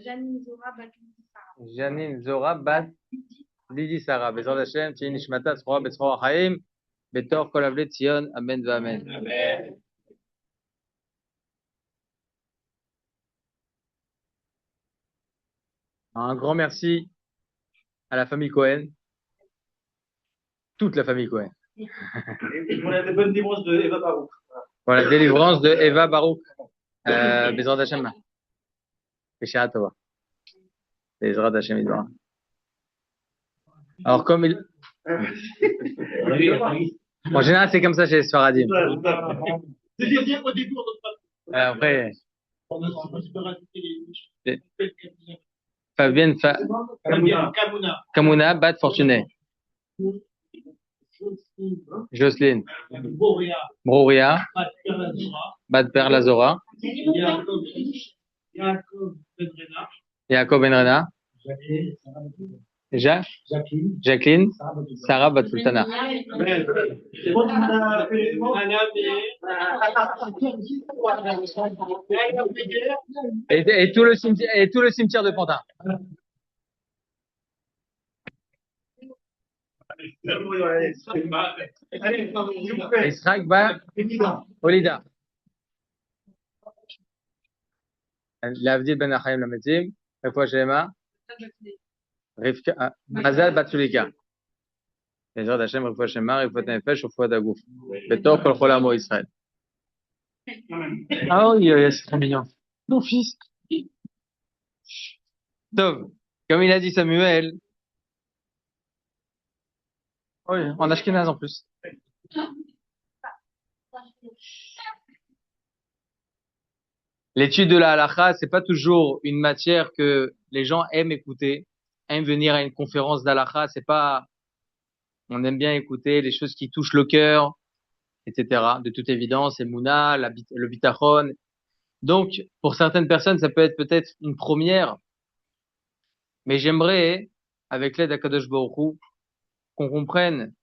Janine Zora bat Lydie Sarah. Janine Zora bat Lydie Sarah. Bezrat Hashem, Tihye Nishmata Tzroa Betzroa Chaim, Betor Kol Avlei Tzion, Amen V'Amen. Amen. Un grand merci à la famille Cohen, toute la famille Cohen. Et pour la bonne délivrance de Eva Baruch. Pour la délivrance de Eva Baruch. Bezrat Hashem. Peshat Tova. Bezrat Hashem Yidbarach. Alors comme il... En général, c'est comme ça chez les Sfaradim. C'est bien au début, on donne pas. Après, On peut rajouter les... Fabienne Kamuna. Kamuna bat Fortuné. Jocelyne Boria. Brouria bat Perla Zora. Jacob Benrena. Jacqueline Sarah bat Sultana. C'est bon, Et tout le cimetière de Pantin. Israq bat Olida. L'Avdil Ben Achayim Lametim. Refoua Shelema. Mazal bat Sulika. Bezrat Hashem, Refoua Shelema, Refoua Nefesh, Refoua Dagouf. Betor Kol Chol Amo Israël. Ah oui, c'est très mignon. Mon fils. Tov, comme il a dit Samuel. Oui, en ashkénaze en plus. L'étude de la halakha, c'est pas toujours une matière que les gens aiment écouter, aiment venir à une conférence d'halakha. C'est pas, on aime bien écouter les choses qui touchent le cœur, etc. De toute évidence, Emouna, le bitachon. Donc, pour certaines personnes, ça peut être peut-être une première. Mais j'aimerais, avec l'aide d'Akadosh Baruch Hu, qu'on comprenne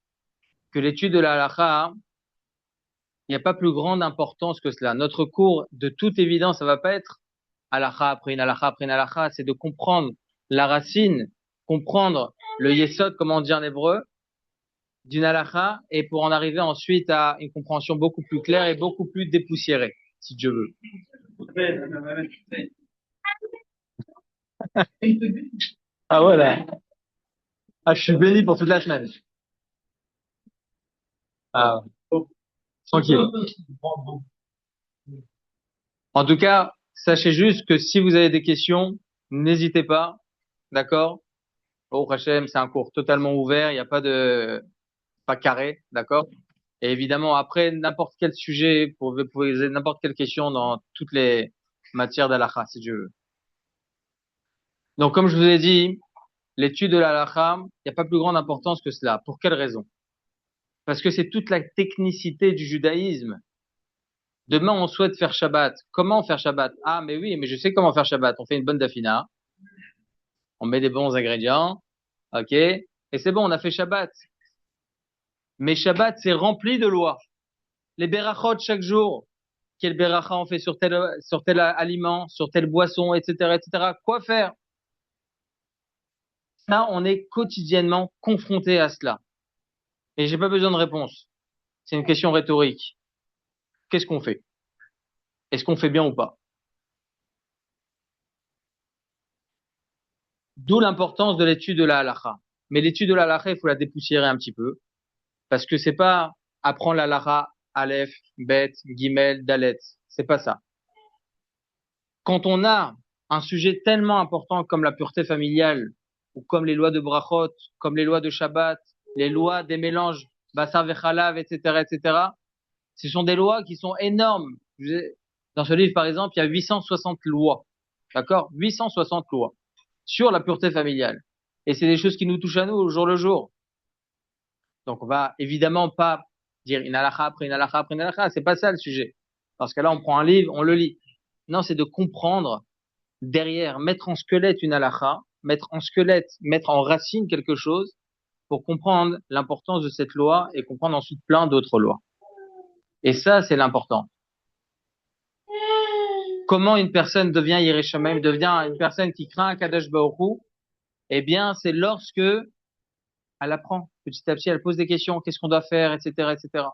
que l'étude de la halakha, il n'y a pas plus grande importance que cela. Notre cours, de toute évidence, ça va pas être halakha après une halakha après une halakha, c'est de comprendre la racine, comprendre le yesod, comme on dit en hébreu, d'une halakha, et pour en arriver ensuite à une compréhension beaucoup plus claire et beaucoup plus dépoussiérée, si Dieu veut. Ah voilà. Ah, je suis béni pour toute la semaine. Ah, tranquille. En tout cas, sachez juste que si vous avez des questions, n'hésitez pas. D'accord? Au Hachem, c'est un cours totalement ouvert. Il n'y a pas carré. D'accord? Et évidemment, après, n'importe quel sujet, vous pouvez poser n'importe quelle question dans toutes les matières d'halakha, si Dieu veut. Donc, comme je vous ai dit, l'étude de l'halakha, il n'y a pas plus grande importance que cela. Pour quelle raison? Parce que c'est toute la technicité du judaïsme. Demain, on souhaite faire Shabbat. Comment faire Shabbat? Ah, mais oui, mais je sais comment faire Shabbat. On fait une bonne dafina. On met des bons ingrédients. OK? Et c'est bon, on a fait Shabbat. Mais Shabbat, c'est rempli de lois. Les berachot chaque jour. Quel beracha on fait sur tel aliment, sur telle boisson, etc., etc. Quoi faire? Ça, on est quotidiennement confronté à cela. Et j'ai pas besoin de réponse. C'est une question rhétorique. Qu'est-ce qu'on fait? Est-ce qu'on fait bien ou pas? D'où l'importance de l'étude de la halakha. Mais l'étude de la halakha, il faut la dépoussiérer un petit peu. Parce que c'est pas apprendre la halakha, Aleph, Bet, Gimel, Dalet. C'est pas ça. Quand on a un sujet tellement important comme la pureté familiale, ou comme les lois de brachot, comme les lois de Shabbat, les lois des mélanges, Basar vechalav, etc., etc., ce sont des lois qui sont énormes. Dans ce livre, par exemple, il y a 860 lois. D'accord? 860 lois sur la pureté familiale. Et c'est des choses qui nous touchent à nous au jour le jour. Donc, on va évidemment pas dire une halakha après une halakha après une halakha. C'est pas ça le sujet. Parce que là, on prend un livre, on le lit. Non, c'est de comprendre derrière, mettre en squelette une halakha, mettre en racine quelque chose pour comprendre l'importance de cette loi et comprendre ensuite plein d'autres lois. Et ça, c'est l'important. Comment une personne devient Yireh Shamayim, devient une personne qui craint Kadosh Baruch Hu? Eh bien, c'est lorsque elle apprend petit à petit, elle pose des questions, qu'est-ce qu'on doit faire, etc., etc.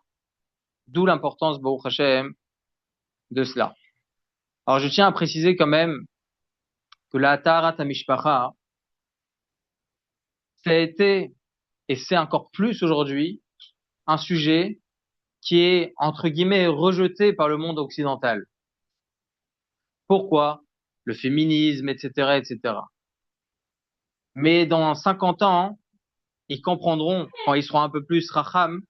D'où l'importance, Baruch Hashem, de cela. Alors, je tiens à préciser quand même que la Taharat HaMishpacha, ça a été, et c'est encore plus aujourd'hui, un sujet qui est, entre guillemets, rejeté par le monde occidental. Pourquoi? Le féminisme, etc., etc. Mais dans 50 ans, ils comprendront, quand ils seront un peu plus racham,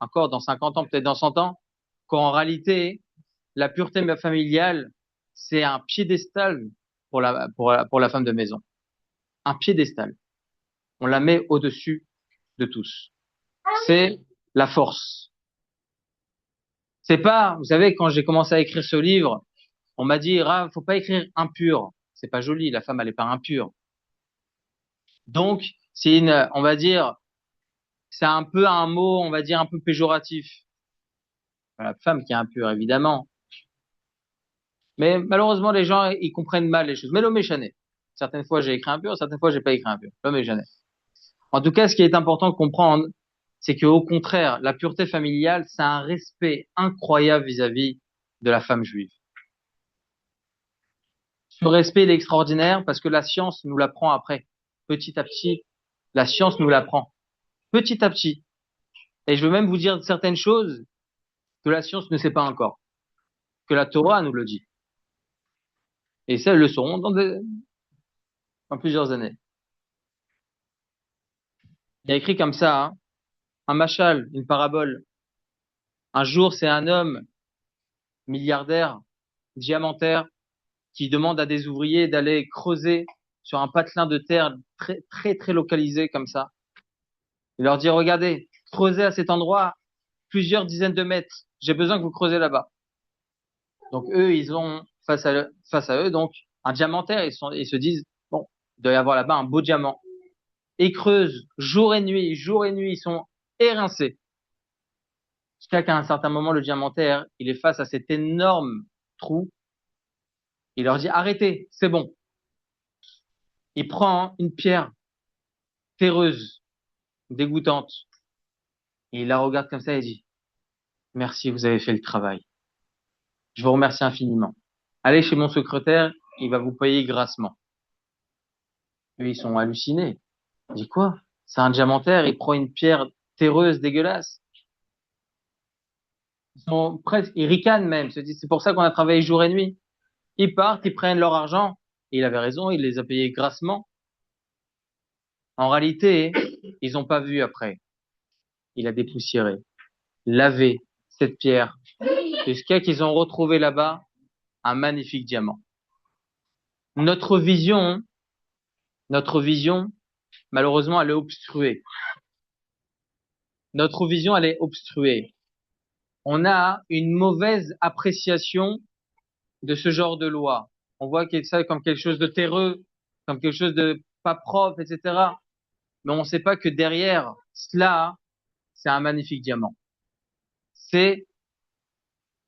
encore dans 50 ans, peut-être dans 100 ans, qu'en réalité, la pureté familiale, c'est un piédestal pour la femme de maison. Un piédestal. On la met au-dessus de tous. C'est la force. C'est pas, vous savez, quand j'ai commencé à écrire ce livre, on m'a dit, Rav, faut pas écrire impur. C'est pas joli, la femme, elle est pas impure. Donc, c'est on va dire, c'est un peu un mot, on va dire, un peu péjoratif. La femme qui est impure, évidemment. Mais malheureusement, les gens, ils comprennent mal les choses. Mais l'homme est chané. Certaines fois, j'ai écrit impur, certaines fois, j'ai pas écrit impur. L'homme est chané. En tout cas, ce qui est important de comprendre, c'est qu'au contraire, la pureté familiale, c'est un respect incroyable vis-à-vis de la femme juive. Ce respect il est extraordinaire parce que la science nous l'apprend après. Petit à petit, la science nous l'apprend. Petit à petit. Et je veux même vous dire certaines choses que la science ne sait pas encore. Que la Torah nous le dit. Et ça, elles le sauront dans plusieurs années. Il y a écrit comme ça, hein, un machal, une parabole. Un jour, c'est un homme milliardaire, diamantaire, qui demande à des ouvriers d'aller creuser sur un patelin de terre très, très, très localisé comme ça. Il leur dit, regardez, creusez à cet endroit plusieurs dizaines de mètres. J'ai besoin que vous creusez là-bas. Donc eux, ils ont face à eux donc un diamantaire. Ils se disent, bon, il doit y avoir là-bas un beau diamant. Et ils creusent jour et nuit, ils sont érincés. Jusqu'à qu'à un certain moment, le diamantaire, il est face à cet énorme trou. Il leur dit, arrêtez, c'est bon. Il prend une pierre terreuse, dégoûtante, et il la regarde comme ça et dit, merci, vous avez fait le travail. Je vous remercie infiniment. Allez chez mon secrétaire, il va vous payer grassement. Eux, ils sont hallucinés. Il dit quoi? C'est un diamantaire, il prend une pierre terreuse, dégueulasse. Ils sont presque, ils ricanent même, se disent, c'est pour ça qu'on a travaillé jour et nuit. Ils partent, ils prennent leur argent. Et il avait raison, il les a payés grassement. En réalité, ils n'ont pas vu après. Il a dépoussiéré, lavé cette pierre, jusqu'à qu'ils ont retrouvé là-bas un magnifique diamant. Notre vision, malheureusement, elle est obstruée. Notre vision, elle est obstruée. On a une mauvaise appréciation de ce genre de loi. On voit ça comme quelque chose de terreux, comme quelque chose de pas propre, etc. Mais on ne sait pas que derrière cela, c'est un magnifique diamant. C'est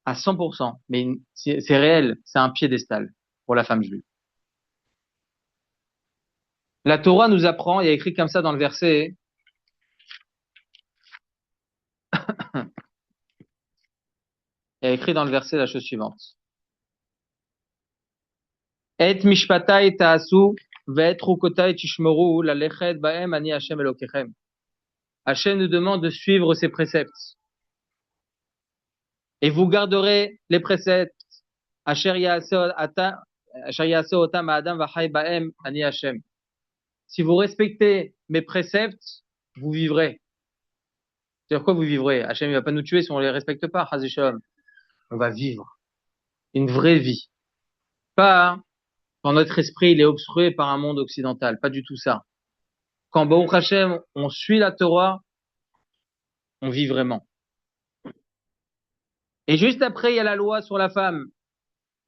à 100%, mais c'est réel, c'est un piédestal pour la femme juive. La Torah nous apprend, il y a écrit comme ça dans le verset, il y a écrit dans le verset la chose suivante. Et mishpatai ta'asu ve'et rukotai tishmeru lalechet ba'em ani Hashem Elokechem. Hashem nous demande de suivre ses préceptes. Et vous garderez les préceptes. Asher ya'aseh otam ha'adam v'chai ba'em ani Hashem. Si vous respectez mes préceptes, vous vivrez. C'est-à-dire quoi vous vivrez? Hachem, il va pas nous tuer si on les respecte pas, Chaz v'Shalom. On va vivre une vraie vie. Pas quand notre esprit il est obstrué par un monde occidental. Pas du tout ça. Quand Baruch Hashem, on suit la Torah, on vit vraiment. Et juste après, il y a la loi sur la femme.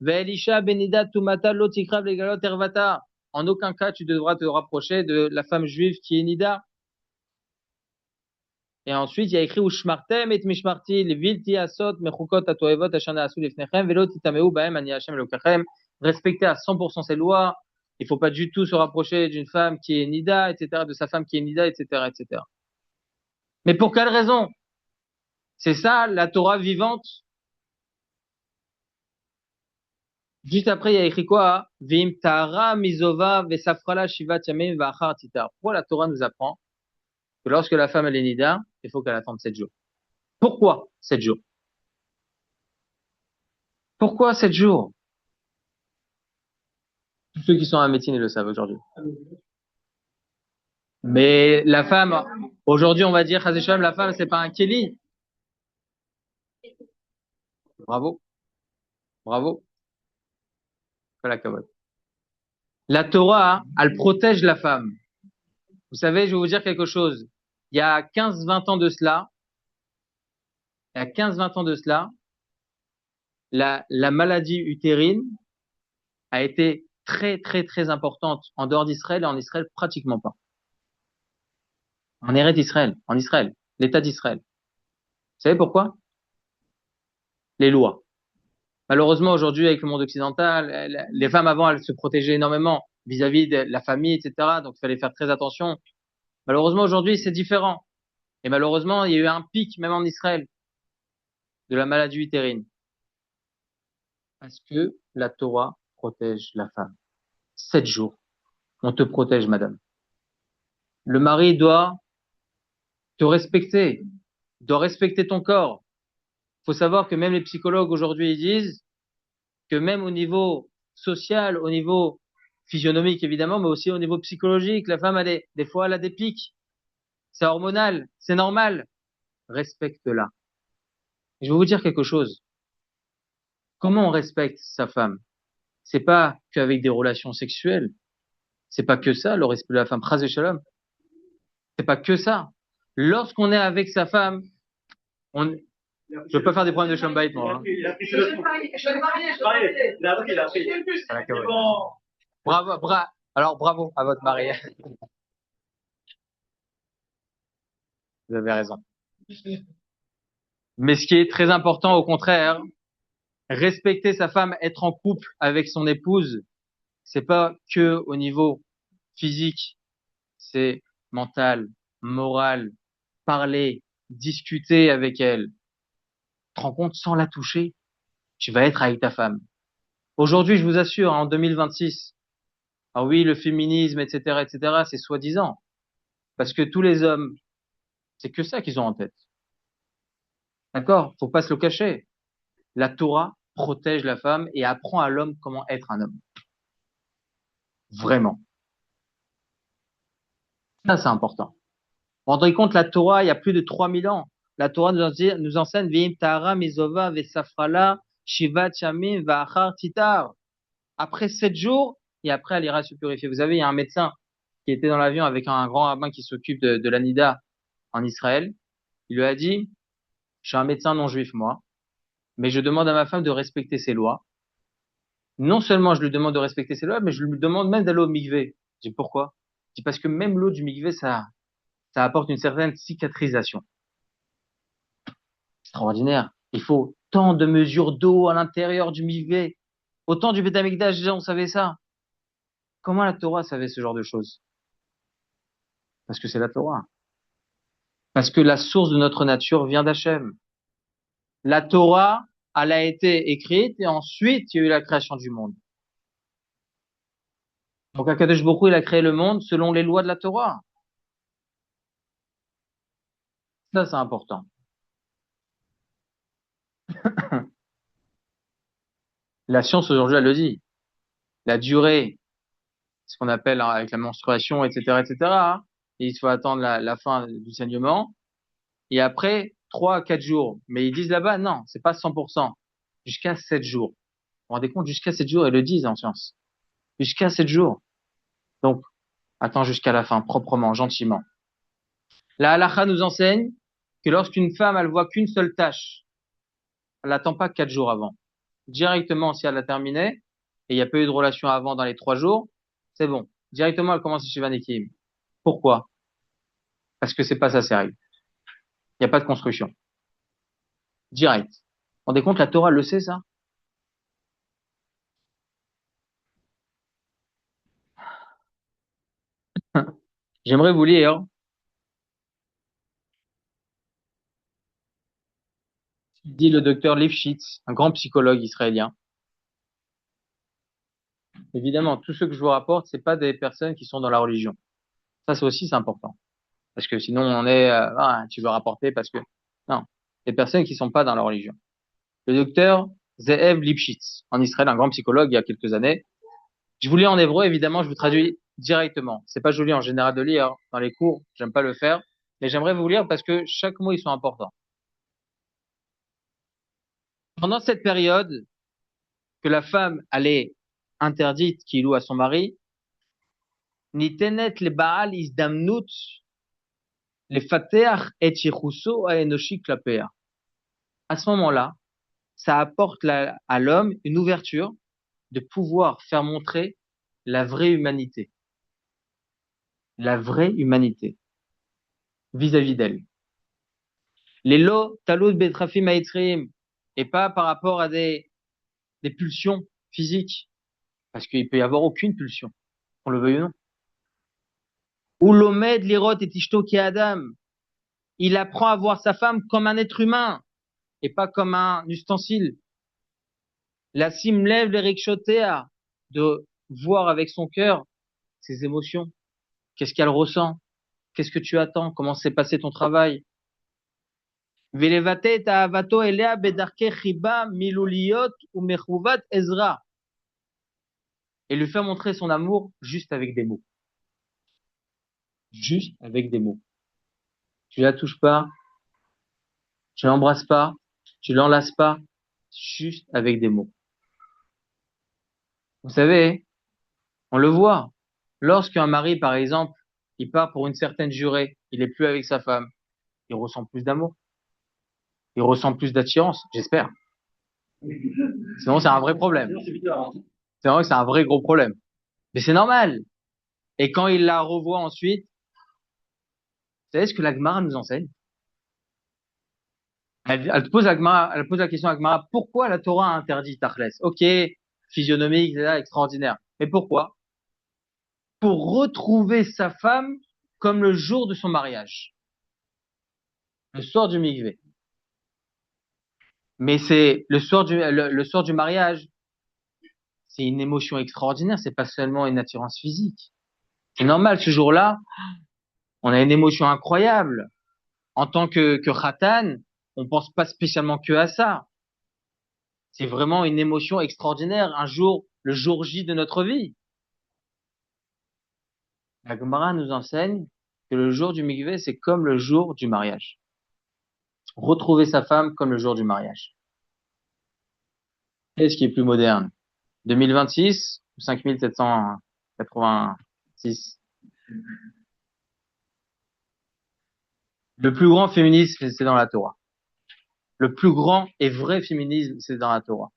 Ve'elisha benidat tumata lo tikrav legalot ervata. En aucun cas, tu devras te rapprocher de la femme juive qui est nida. Et ensuite, il y a écrit Ushmartem et mishmarti levilti asot mechukot atoevot ashana asu lefnechem velo titameu baem ani Hashem elokachem. Respecter à 100% ces lois. Il faut pas du tout se rapprocher d'une femme qui est nida, etc., de sa femme qui est nida, etc., etc. Mais pour quelle raison? C'est ça, la Torah vivante. Juste après, il y a écrit quoi? Vim tara mizova vesafrala shivat yamim va'achar titar. Pourquoi la Torah nous apprend que lorsque la femme elle est nida, il faut qu'elle attende 7 jours? Pourquoi 7 jours? Pourquoi 7 jours? Tous ceux qui sont en médecine, ils le savent aujourd'hui. Mais la femme, aujourd'hui, on va dire, Chazé Shalom, la femme, c'est pas un Kéli. Bravo. Bravo. Voilà, Kavod. La Torah, elle protège la femme. Vous savez, je vais vous dire quelque chose. Il y a 15-20 ans de cela, la maladie utérine a été très, très, très importante en dehors d'Israël et en Israël, pratiquement pas. En Eretz d'Israël, en Israël, l'État d'Israël. Vous savez pourquoi? Les lois. Malheureusement, aujourd'hui, avec le monde occidental, les femmes avant, elles se protégeaient énormément vis-à-vis de la famille, etc. Donc, il fallait faire très attention. Malheureusement, aujourd'hui, c'est différent. Et malheureusement, il y a eu un pic, même en Israël, de la maladie utérine. Parce que la Torah protège la femme. 7 jours. On te protège, madame. Le mari doit te respecter. Doit respecter ton corps. Faut savoir que même les psychologues aujourd'hui, ils disent que même au niveau social, au niveau physionomique évidemment, mais aussi au niveau psychologique, la femme, des fois, elle a des pics. C'est hormonal, c'est normal. Respecte-la. Je vais vous dire quelque chose. Comment on respecte sa femme? C'est pas qu'avec des relations sexuelles. C'est pas que ça, le respect de la femme. Chas v'shalom. C'est pas que ça. Lorsqu'on est avec sa femme, je veux pas faire des problèmes de Shambait, moi. Hein. Alors, bravo à votre mari. Vous avez raison. Mais ce qui est très important, au contraire, respecter sa femme, être en couple avec son épouse, c'est pas que au niveau physique, c'est mental, moral, parler, discuter avec elle. Tu te rends compte, sans la toucher, tu vas être avec ta femme. Aujourd'hui, je vous assure, en 2026, ah oui, le féminisme, etc., c'est soi-disant. Parce que tous les hommes, c'est que ça qu'ils ont en tête. D'accord? Faut pas se le cacher. La Torah protège la femme et apprend à l'homme comment être un homme. Vraiment. Ça, c'est important. Vous vous rendez compte, la Torah, il y a plus de 3000 ans. La Torah nous enseigne, V'im Tahara Mizova Vesafrala Shivat Yamim Va'achar Titar. Après 7 jours, et après, elle ira se purifier. Vous savez, il y a un médecin qui était dans l'avion avec un grand rabbin qui s'occupe de la Nida en Israël. Il lui a dit, je suis un médecin non juif, moi, mais je demande à ma femme de respecter ses lois. Non seulement je lui demande de respecter ses lois, mais je lui demande même d'aller au mikvé. Je dis pourquoi? Je dis parce que même l'eau du mikvé, ça apporte une certaine cicatrisation. Extraordinaire. Il faut tant de mesures d'eau à l'intérieur du mikvé. Autant du Beth Amikdash, déjà, on savait ça. Comment la Torah savait ce genre de choses? Parce que c'est la Torah. Parce que la source de notre nature vient d'Hachem. La Torah, elle a été écrite et ensuite, il y a eu la création du monde. Donc, Akadosh Baruch Hu, il a créé le monde selon les lois de la Torah. Ça, c'est important. La science, aujourd'hui, elle le dit. La durée, ce qu'on appelle avec la menstruation, etc., et il faut attendre la fin du saignement. Et après, 3 à 4 jours. Mais ils disent là-bas, non, c'est pas 100%. Jusqu'à 7 jours. Vous vous rendez compte, jusqu'à 7 jours, ils le disent en science. Jusqu'à 7 jours. Donc, attends jusqu'à la fin, proprement, gentiment. La halakha nous enseigne que lorsqu'une femme, elle voit qu'une seule tâche, elle n'attend pas 4 jours avant. Directement, si elle a terminé, et il n'y a pas eu de relation avant dans les 3 jours, c'est bon. Directement, elle commence chez Vanekim. Pourquoi? Parce que c'est pas ça, ses règles. Il n'y a pas de construction. Direct. Vous vous rendez compte, la Torah le sait, ça? J'aimerais vous lire, dit le docteur Lifshitz, un grand psychologue israélien. Évidemment, tous ceux que je vous rapporte, c'est pas des personnes qui sont dans la religion. Ça, c'est important. Parce que sinon, on est, tu veux rapporter parce que, non. Des personnes qui sont pas dans la religion. Le docteur Ze'ev Lifshitz, en Israël, un grand psychologue il y a quelques années. Je vous lis en hébreu, évidemment, je vous traduis directement. C'est pas joli en général de lire dans les cours, j'aime pas le faire, mais j'aimerais vous lire parce que chaque mot, ils sont importants. Pendant cette période que la femme allait interdite qui loue à son mari, nitenet le baal izdamnut le fateach et yichuso a enoshi klapea. À ce moment-là, ça apporte à l'homme une ouverture de pouvoir faire montrer la vraie humanité. La vraie humanité vis-à-vis d'elle. Les lots, talot, betrafim, maïtrim, et pas par rapport à des pulsions physiques, parce qu'il peut y avoir aucune pulsion, qu'on le veuille ou non. Ou l'omed, l'irot et tishto ki adam. Il apprend à voir sa femme comme un être humain, et pas comme un ustensile. La sim lève les rikshotea, de voir avec son cœur ses émotions. Qu'est-ce qu'elle ressent? Qu'est-ce que tu attends? Comment s'est passé ton travail? Velevate et avato elea bedarke chiba miluliot ou mechuvat ezra. Et lui faire montrer son amour juste avec des mots. Juste avec des mots. Tu la touches pas, tu l'embrasses pas, tu l'enlaces pas, juste avec des mots. Vous savez, on le voit. Lorsqu'un mari, par exemple, il part pour une certaine durée, il est plus avec sa femme, il ressent plus d'amour, il ressent plus d'attirance, j'espère. Sinon, c'est un vrai problème. C'est vrai que c'est un vrai gros problème. Mais c'est normal. Et quand il la revoit ensuite, vous savez ce que la Gemara nous enseigne? Elle pose la question à Gemara, pourquoi la Torah a interdit Tachles? Ok, physionomique, etc., extraordinaire. Mais pourquoi? Pour retrouver sa femme comme le jour de son mariage. Le soir du mikvé. Mais c'est le soir du mariage, c'est une émotion extraordinaire, c'est pas seulement une attirance physique. C'est normal, ce jour-là, on a une émotion incroyable. En tant que khatan, on pense pas spécialement que à ça. C'est vraiment une émotion extraordinaire, un jour, le jour J de notre vie. La Gemara nous enseigne que le jour du mikvé, c'est comme le jour du mariage. Retrouver sa femme comme le jour du mariage. Qu'est-ce qui est plus moderne? 2026 ou 5786? Le plus grand féminisme, c'est dans la Torah. Le plus grand et vrai féminisme, c'est dans la Torah.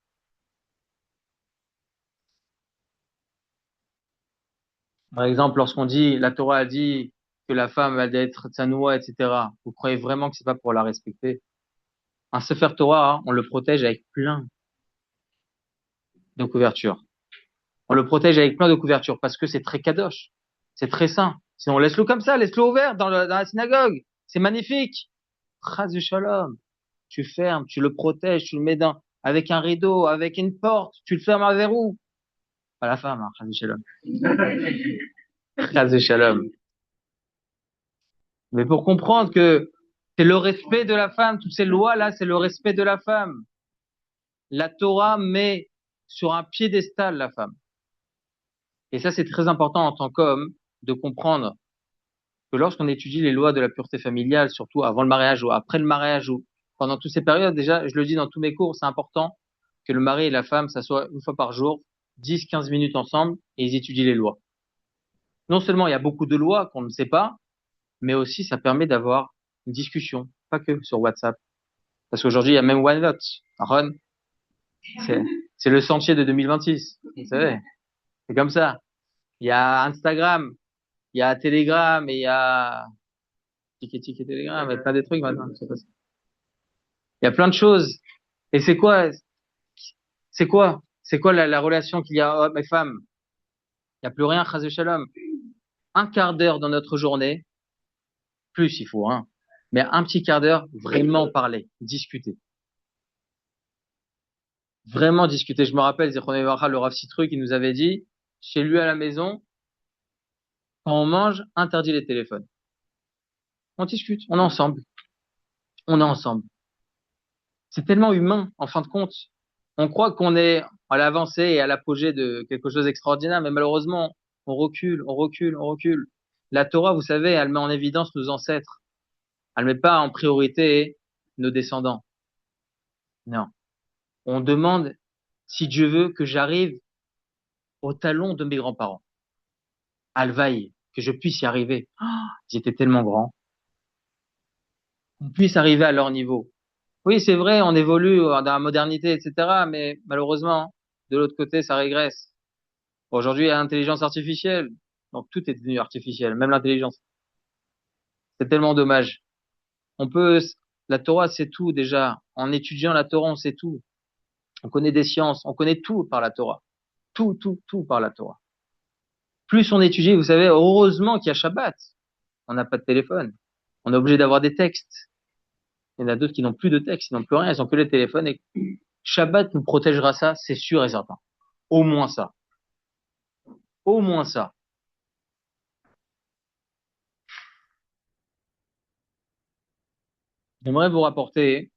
Par exemple, lorsqu'on dit, la Torah a dit que la femme elle doit être tsanoua, etc. Vous croyez vraiment que c'est pas pour la respecter? Un Sefer Torah, hein, on le protège avec plein de couvertures. On le protège avec plein de couvertures parce que c'est très kadosh. C'est très saint. Sinon, laisse-le comme ça, laisse-le ouvert dans la synagogue. C'est magnifique. Chas shalom. Tu fermes, tu le protèges, tu le mets avec un rideau, avec une porte, tu le fermes à verrou. Pas la femme, hein, chas shalom. Chas shalom. Mais pour comprendre que c'est le respect de la femme, toutes ces lois-là, c'est le respect de la femme. La Torah met sur un piédestal la femme. Et ça, c'est très important en tant qu'homme de comprendre que lorsqu'on étudie les lois de la pureté familiale, surtout avant le mariage ou après le mariage ou pendant toutes ces périodes, déjà, je le dis dans tous mes cours, c'est important que le mari et la femme s'assoient une fois par jour, 10, 15 minutes ensemble et ils étudient les lois. Non seulement il y a beaucoup de lois qu'on ne sait pas, mais aussi ça permet d'avoir une discussion, pas que sur WhatsApp. Parce qu'aujourd'hui, il y a même OneNote. Ron, c'est, c'est le sentier de 2026. Vous savez, c'est comme ça. Il y a Instagram, il y a Telegram et il y a Tic et télégramme, il y a plein de trucs maintenant. Je sais pas. Il y a plein de choses. Et c'est quoi la relation qu'il y a homme et femme? Il n'y a plus rien, chas shalom. Un quart d'heure dans notre journée, plus il faut, hein. Mais un petit quart d'heure, vraiment parler, discuter. Vraiment discuter. Je me rappelle, Zichroné Baruch Hu, le Rav Citru qui nous avait dit, chez lui à la maison, quand on mange, interdit les téléphones. On discute, on est ensemble. On est ensemble. C'est tellement humain, en fin de compte. On croit qu'on est à l'avancée et à l'apogée de quelque chose d'extraordinaire, mais malheureusement, on recule, on recule, on recule. La Torah, vous savez, elle met en évidence nos ancêtres. Elle met pas en priorité nos descendants. Non. On demande, si Dieu veut, que j'arrive au talon de mes grands-parents. Alvaï, que je puisse y arriver. Oh, ils étaient tellement grands. On puisse arriver à leur niveau. Oui, c'est vrai, on évolue dans la modernité, etc. Mais malheureusement, de l'autre côté, ça régresse. Aujourd'hui, il y a l'intelligence artificielle. Donc tout est devenu artificiel, même l'intelligence. C'est tellement dommage. On peut, la Torah, c'est tout déjà. En étudiant la Torah, on sait tout. On connaît des sciences, on connaît tout par la Torah. Tout, tout, tout par la Torah. Plus on étudie, vous savez, heureusement qu'il y a Shabbat. On n'a pas de téléphone. On est obligé d'avoir des textes. Il y en a d'autres qui n'ont plus de textes, ils n'ont plus rien, ils ont que les téléphones. Et Shabbat nous protégera ça, c'est sûr et certain. Au moins ça. Au moins ça. J'aimerais vous rapporter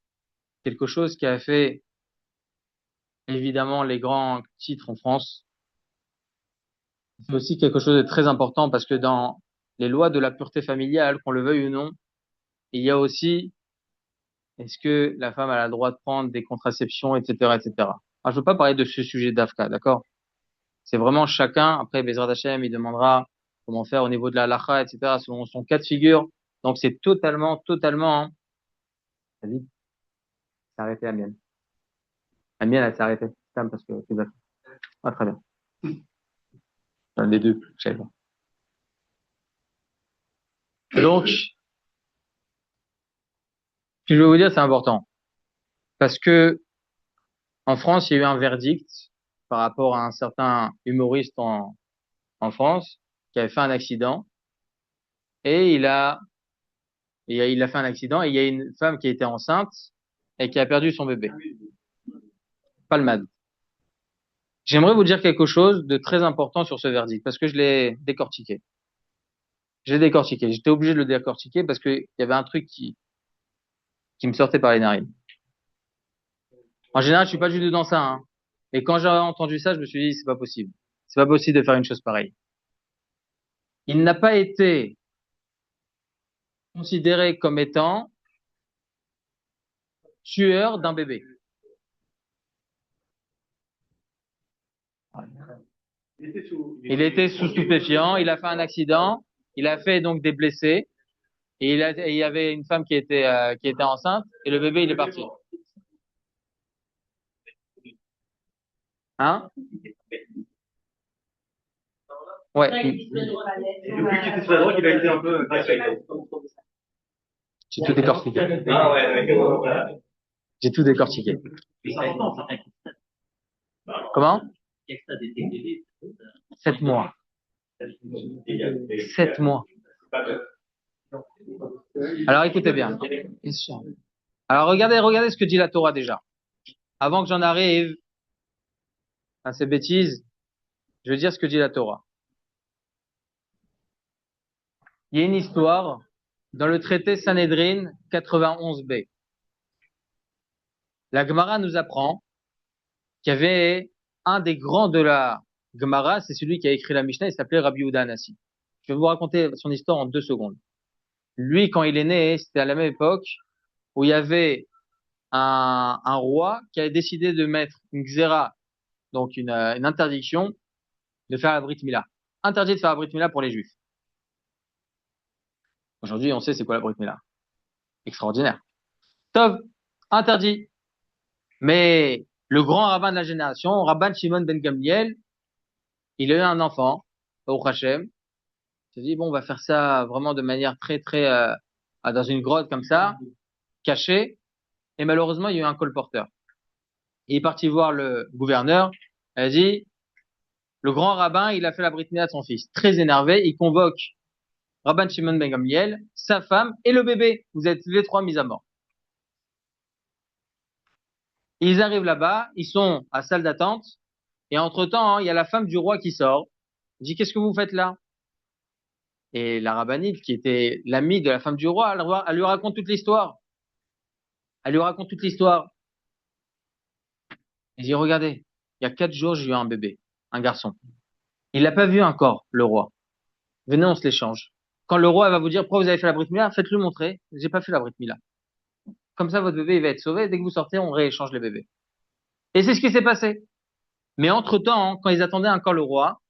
quelque chose qui a fait évidemment les grands titres en France. C'est aussi quelque chose de très important parce que dans les lois de la pureté familiale, qu'on le veuille ou non, il y a aussi est-ce que la femme a le droit de prendre des contraceptions, etc., etc. Alors, je veux pas parler de ce sujet d'Afka, d'accord? C'est vraiment chacun. Après, Bezrat Hashem, il demandera comment faire au niveau de la halakha, etc., selon son cas de figure. Donc, c'est totalement, totalement, hein. Vas-y, c'est arrêté, Amienne. Amienne, elle s'est arrêtée. Sam, parce que c'est d'accord. Ah, très bien. Les deux, je savais pas. Donc, ce que je veux vous dire, c'est important. Parce que, en France, il y a eu un verdict par rapport à un certain humoriste en France qui avait fait un accident et il a fait un accident et il y a une femme qui était enceinte et qui a perdu son bébé. Palmade. J'aimerais vous dire quelque chose de très important sur ce verdict parce que je l'ai décortiqué. J'ai décortiqué. J'étais obligé de le décortiquer parce qu'il y avait un truc qui me sortait par les narines. En général, je suis pas du tout dans ça, hein. Et quand j'ai entendu ça, je me suis dit, c'est pas possible. C'est pas possible de faire une chose pareille. Il n'a pas été considéré comme étant tueur d'un bébé. Il était sous stupéfiant, il a fait un accident, il a fait donc des blessés, et il y avait une femme qui était enceinte, et le bébé, il est parti. Hein? Ouais. Et depuis qu'il était sur la drogue, il a été un peu J'ai tout décortiqué. Ah ouais. J'ai tout décortiqué. Comment? 7 mois. 7 mois. Alors écoutez bien. Alors regardez ce que dit la Torah déjà. Avant que j'en arrive à ces bêtises, je veux dire ce que dit la Torah. Il y a une histoire dans le traité Sanhedrin 91b. La Gemara nous apprend qu'il y avait un des grands de la Gemara, c'est celui qui a écrit la Mishnah, il s'appelait Rabbi Yehuda Hanassi. Je vais vous raconter son histoire en 2 secondes. Lui, quand il est né, c'était à la même époque où il y avait un roi qui avait décidé de mettre une xéra, donc une interdiction de faire la Brit Mila. Interdit de faire la Brit Mila pour les Juifs. Aujourd'hui, on sait c'est quoi la Brit Mila. Extraordinaire. Tov, interdit. Mais le grand rabbin de la génération, Rabban Shimon ben Gamliel, il a eu un enfant, au Hachem. Il s'est dit, bon, on va faire ça vraiment de manière très, très dans une grotte comme ça, cachée, et malheureusement, il y a eu un colporteur. Il est parti voir le gouverneur, il a dit, le grand rabbin, il a fait la brit mila de son fils. Très énervé, il convoque Rabban Shimon ben Gamliel, sa femme et le bébé. Vous êtes les trois mis à mort. Ils arrivent là-bas, ils sont à salle d'attente, et entre-temps, il y a la femme du roi qui sort. Il dit, qu'est-ce que vous faites là? Et la rabbinite, qui était l'amie de la femme du roi, elle lui raconte toute l'histoire. Elle lui raconte toute l'histoire. Elle dit, regardez, il y a 4 jours, j'ai eu un bébé, un garçon. Il l'a pas vu encore, le roi. Venez, on se l'échange. Quand le roi va vous dire, pourquoi vous avez fait la brit mila, faites-le montrer. J'ai pas fait la brit mila. Comme ça, votre bébé, il va être sauvé. Dès que vous sortez, on rééchange les bébés. Et c'est ce qui s'est passé. Mais entre-temps, quand ils attendaient encore le roi,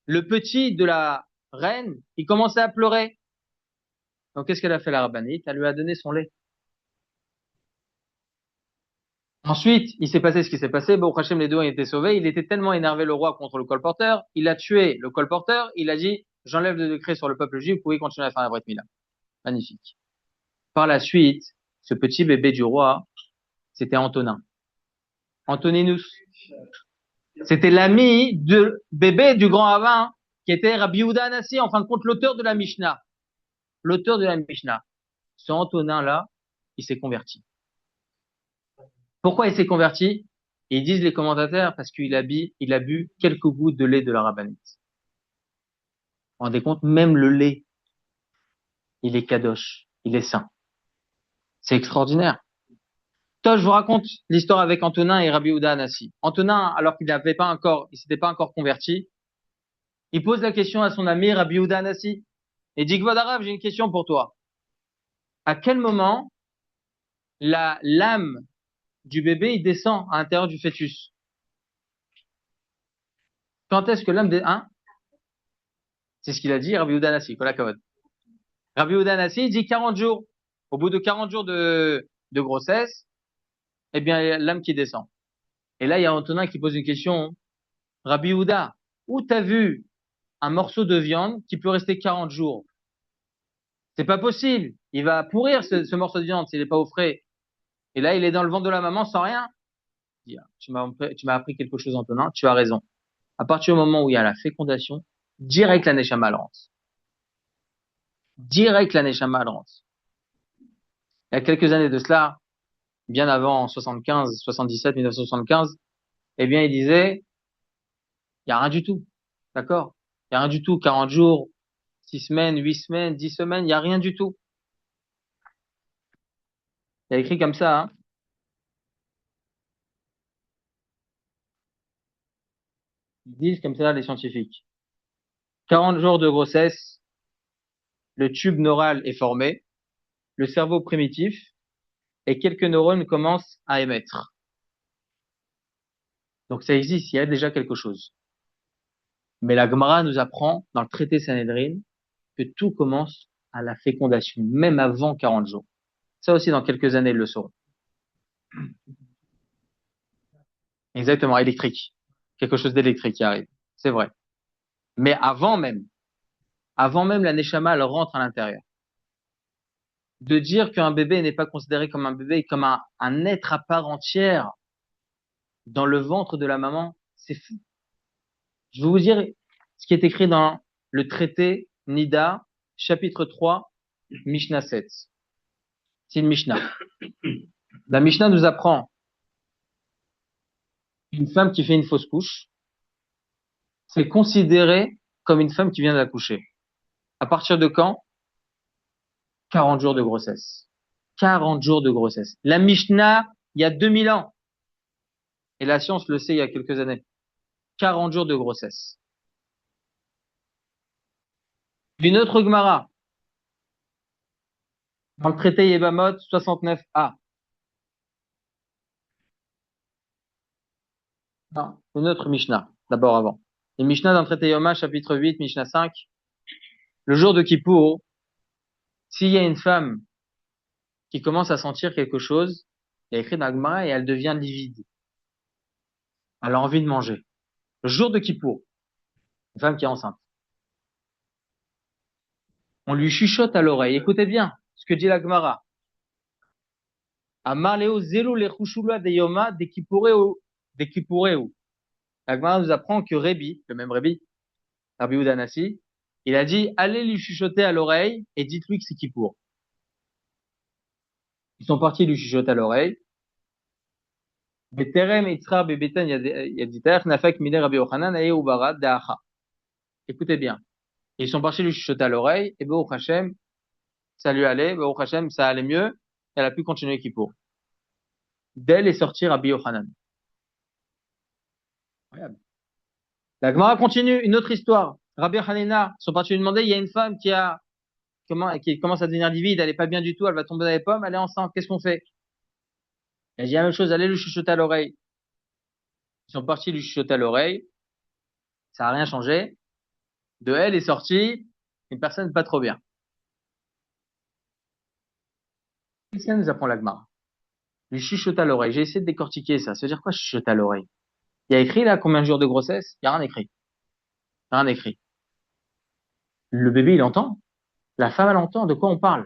le petit de la reine, il commençait à pleurer. Donc, qu'est-ce qu'elle a fait, la rabbinite? Elle lui a donné son lait. Ensuite, il s'est passé ce qui s'est passé. Bon, Hachem, les deux ont été sauvés. Il était tellement énervé, le roi, contre le colporteur. Il a tué le colporteur. Il a dit, j'enlève le décret sur le peuple juif. Vous pouvez continuer à faire la brit mila. Magnifique. Par la suite, ce petit bébé du roi, c'était Antonin. Antoninus. C'était l'ami de bébé du grand rabbin, qui était Rabbi Yehuda Hanassi, en fin de compte, l'auteur de la Mishnah. L'auteur de la Mishnah. Ce Antonin-là, il s'est converti. Pourquoi il s'est converti? Ils disent les commentateurs parce qu'il a bu quelques gouttes de lait de la rabbinite. Vous vous rendez compte? Même le lait, il est kadosh, il est saint. C'est extraordinaire. Toi, je vous raconte l'histoire avec Antonin et Rabbi Yehuda Hanassi. Antonin, alors qu'il il s'était pas encore converti, il pose la question à son ami Rabbi Yehuda Hanassi. Et dit, Kvod Arav, j'ai une question pour toi. À quel moment l'âme du bébé, il descend à l'intérieur du fœtus? Quand est-ce que hein? C'est ce qu'il a dit, Rabbi Yehuda Hanassi, Kol HaKavod. Rabbi Yehuda Hanassi, il dit 40 jours. Au bout de 40 jours de grossesse, eh bien, l'âme qui descend. Et là, il y a Antonin qui pose une question. Rabbi Yehuda, où t'as vu un morceau de viande qui peut rester 40 jours? C'est pas possible. Il va pourrir ce morceau de viande s'il n'est pas au frais. Et là, il est dans le ventre de la maman sans rien. Il dit, ah, tu m'as appris quelque chose, Antonin. Tu as raison. À partir du moment où il y a la fécondation, direct la neshama elle rentre. Direct la neshama elle rentre. Il y a quelques années de cela, bien avant 75, 77, 1975, eh bien, il disait, il y a rien du tout. D'accord? Il y a rien du tout. 40 jours, 6 semaines, 8 semaines, 10 semaines, il y a rien du tout. Il a écrit comme ça, hein. Ils disent comme ça, les scientifiques. 40 jours de grossesse, le tube neural est formé, le cerveau primitif, et quelques neurones commencent à émettre. Donc ça existe, il y a déjà quelque chose. Mais la Gemara nous apprend, dans le traité Sanhedrin, que tout commence à la fécondation, même avant 40 jours. Ça aussi, dans quelques années, ils le sauront. Exactement, électrique. Quelque chose d'électrique qui arrive. C'est vrai. Mais avant même, la Neshama, elle rentre à l'intérieur. De dire qu'un bébé n'est pas considéré comme un bébé, comme un être à part entière dans le ventre de la maman, c'est fou. Je vais vous dire ce qui est écrit dans le traité Nida, chapitre 3, Mishnah 7. C'est une Mishnah. La Mishnah nous apprend une femme qui fait une fausse couche, c'est considéré comme une femme qui vient d'accoucher. À partir de quand? 40 jours de grossesse. 40 jours de grossesse. La Mishnah, il y a 2000 ans. Et la science le sait il y a quelques années. 40 jours de grossesse. Une autre Gemara, dans le traité Yebamot 69a. Non, une autre Mishnah, d'abord avant. Une Mishnah dans le traité Yoma, chapitre 8, Mishnah 5. Le jour de Kippour, s'il y a une femme qui commence à sentir quelque chose, il y a écrit dans la Gemara et elle devient livide. Elle a envie de manger. Le jour de Kippour, une femme qui est enceinte. On lui chuchote à l'oreille. Écoutez bien, ce que dit la Gemara. Amar Léo zélo le chushula de yoma de kipureu. La Gemara nous apprend que Rébi, le même Rébi, Rabbi Udanassi, il a dit, allez lui chuchoter à l'oreille et dites-lui que c'est Kippour. Ils sont partis lui chuchoter à l'oreille. Beterem itzra bebetan yaditer nafak mine Rabbi Yochanan aye ubarad da'acha. Écoutez bien. Ils sont partis lui chuchoter à l'oreille et Baruch Hashem, ça lui allait, Baruch Hashem, ça allait mieux, elle a pu continuer Kippour. D'elle est sorti Rabbi Yochanan. Incroyable. La Gemara continue, une autre histoire. Rabbi Hanina, ils sont partis lui demander, il y a une femme qui commence à devenir livide, elle est pas bien du tout, elle va tomber dans les pommes, elle est enceinte, qu'est-ce qu'on fait? Elle dit la même chose, allez lui chuchoter à l'oreille. Ils sont partis lui chuchoter à l'oreille, ça a rien changé. De elle est sortie une personne pas trop bien. Qu'est-ce que ça nous apprend la Gemara? Lui chuchoter à l'oreille, j'ai essayé de décortiquer ça. Ça veut dire quoi chuchoter à l'oreille? Il y a écrit là combien de jours de grossesse? Il y a rien écrit. Rien écrit. Le bébé il entend? La femme elle entend? De quoi on parle?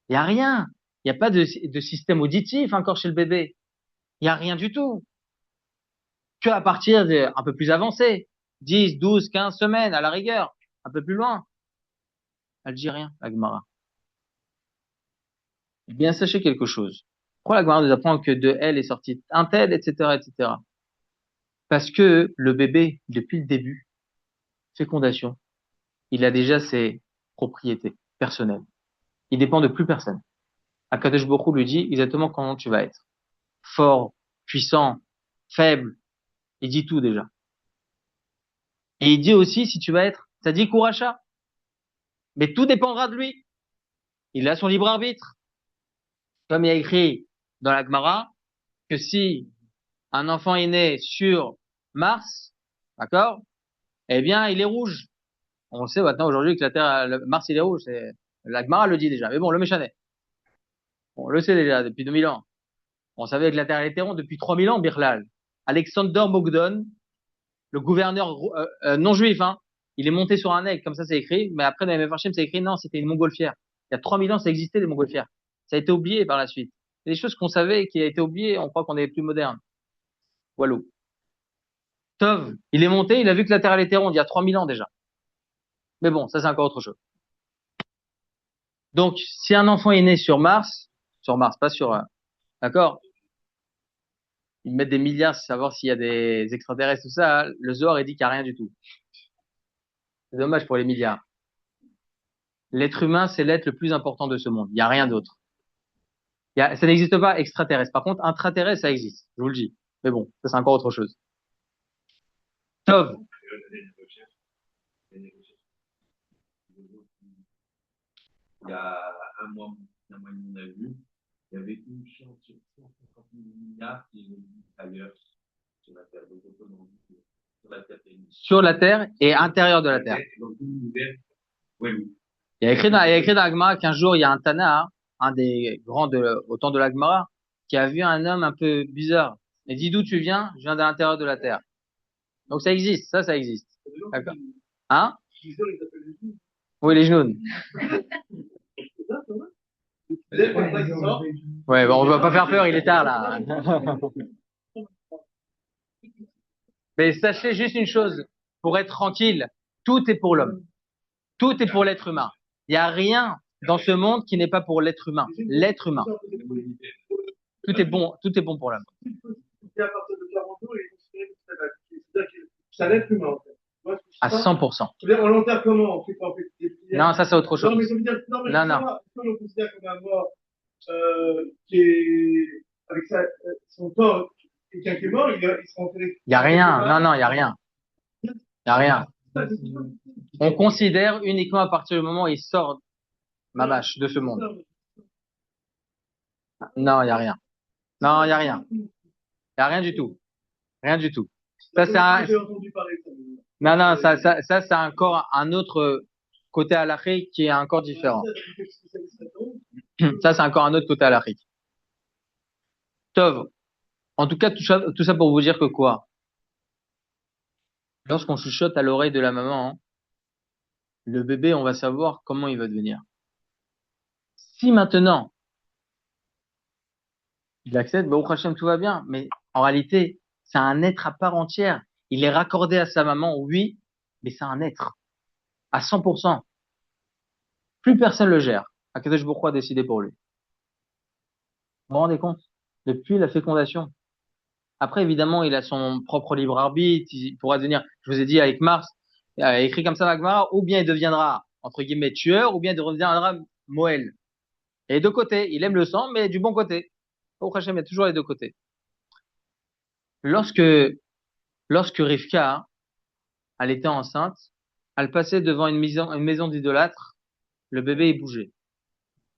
Il y a rien. Il n'y a pas de système auditif encore chez le bébé. Il y a rien du tout. Que à partir un peu plus avancé. 10, 12, 15 semaines à la rigueur. Un peu plus loin. Elle dit rien, la Gemara. Eh bien, sachez quelque chose. Pourquoi la Gemara nous apprend que de elle est sortie un tel, etc., etc. Parce que le bébé, depuis le début, fécondation, il a déjà ses propriétés personnelles. Il dépend de plus personne. Akadosh Baruch Hu lui dit exactement comment tu vas être. Fort, puissant, faible. Il dit tout déjà. Et il dit aussi si tu vas être tzaddik ou racha. Mais tout dépendra de lui. Il a son libre arbitre. Comme il y a écrit dans la Gemara que si un enfant est né sur Mars, d'accord, eh bien il est rouge. On sait maintenant aujourd'hui que la Terre, Mars il est rouge. La Gemara le dit déjà. Mais bon, le méchanet. On le sait déjà depuis 2000 ans. On savait que la Terre était ronde depuis 3000 ans, Birlal. Alexander Mogdon, le gouverneur non juif, hein, il est monté sur un aigle, comme ça c'est écrit, mais après dans les Mefarshim c'est écrit non, c'était une montgolfière. Il y a 3000 ans ça existait les montgolfières. Ça a été oublié par la suite. C'est des choses qu'on savait et qui a été oublié, on croit qu'on est plus moderne. Walou. Tov, il est monté, il a vu que la Terre elle était ronde il y a 3000 ans déjà. Mais bon, ça c'est encore autre chose. Donc, si un enfant est né sur Mars, pas sur, d'accord, ils mettent des milliards pour savoir s'il y a des extraterrestres, tout ça, le Zohar il dit qu'il n'y a rien du tout. C'est dommage pour les milliards. L'être humain, c'est l'être le plus important de ce monde. Il n'y a rien d'autre. Ça n'existe pas extraterrestre. Par contre, intraterrestre, ça existe. Je vous le dis. Mais bon, ça c'est encore autre chose. Tov. Il y a un mois et demi, on a vu, il y avait une chance sur 150 milliards qui est ailleurs sur la Terre. Donc, autrement dit, sur la Terre. Sur la Terre et intérieur de la Terre. Donc, l'univers, oui. Il y a écrit dans la Gemara qu'un jour, il y a un Tana, un des grands au temps de la Gemara, qui a vu un homme un peu bizarre. Il dit d'où tu viens? Je viens de l'intérieur de la Terre. Donc ça existe, ça existe. D'accord. Hein? Oui, les genoux. Ouais, bon, on va pas faire peur, il est tard là. Mais sachez juste une chose, pour être tranquille, tout est pour l'homme. Tout est pour l'être humain. Il n'y a rien dans ce monde qui n'est pas pour l'être humain. L'être humain. Tout est bon pour l'homme. C'est l'être humain, en fait. À 100%. On l'enterre comment? Non, ça c'est autre chose. Non, mais ça veut dire, Non. On le considère comme un mort, qui est, avec son corps, quelqu'un qui est mort, il sera enterré. Il y a rien. Non, il y a rien. Il y a rien. On considère uniquement à partir du moment où il sort mamache de ce monde. Non, il y a rien. Non, il y a rien. Il y a rien du tout. Rien du tout. Ça c'est non, ça c'est encore un autre côté halachique qui est encore différent. Ça c'est encore un autre côté halachique. Tov. En tout cas, tout ça pour vous dire que quoi? Lorsqu'on chuchote à l'oreille de la maman, le bébé, on va savoir comment il va devenir. Si maintenant, il accepte, Baruch Hashem, tout va bien, mais en réalité, c'est un être à part entière. Il est raccordé à sa maman, oui, mais c'est un être, à 100%. Plus personne le gère. Akadosh Baruch Hu a décidé pour lui. Vous vous rendez compte? Depuis la fécondation. Après, évidemment, il a son propre libre arbitre. Il pourra devenir, je vous ai dit avec Mars, écrit comme ça dans la Gemara, ou bien il deviendra, entre guillemets, tueur, ou bien il deviendra Moël. Et les deux côtés. Il aime le sang, mais du bon côté. Au Hachem, il y a toujours les deux côtés. Lorsque, lorsque Rivka, elle était enceinte, elle passait devant une maison d'idolâtres, le bébé il bougeait.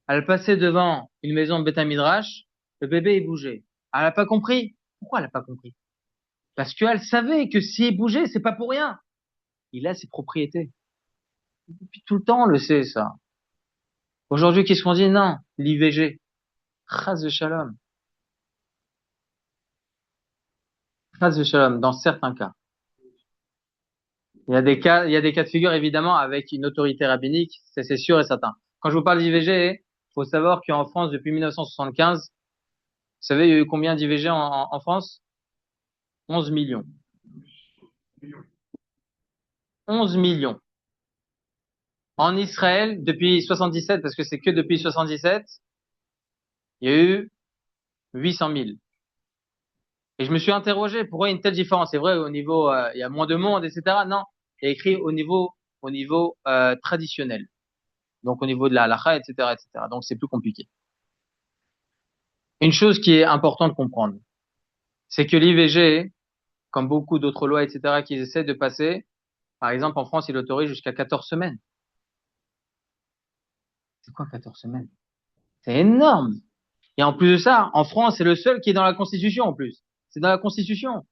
Elle passait devant une maison de Beth Midrash, le bébé il bougeait. Elle n'a pas compris. Pourquoi elle n'a pas compris? Parce qu'elle savait que s'il bougeait, c'est pas pour rien. Il a ses propriétés. Depuis tout le temps, on le sait, ça. Aujourd'hui, qu'est-ce qu'on dit? Non, l'IVG. Chas de shalom. Chas de shalom, dans certains cas. Il y a des cas de figure, évidemment, avec une autorité rabbinique, c'est sûr et certain. Quand je vous parle d'IVG, faut savoir qu'en France, depuis 1975, vous savez, il y a eu combien d'IVG en France? 11 millions. 11 millions. En Israël, depuis 77, parce que c'est que depuis 77, il y a eu 800 000. Et je me suis interrogé, pourquoi une telle différence? C'est vrai, au niveau, il y a moins de monde, etc. Non, il y a écrit au niveau traditionnel. Donc au niveau de la halakha, etc., etc. Donc c'est plus compliqué. Une chose qui est importante de comprendre, c'est que l'IVG, comme beaucoup d'autres lois, etc., qu'ils essaient de passer, par exemple, en France, il autorise jusqu'à 14 semaines. C'est quoi 14 semaines? C'est énorme. Et en plus de ça, en France, c'est le seul qui est dans la Constitution, en plus. C'est dans la Constitution.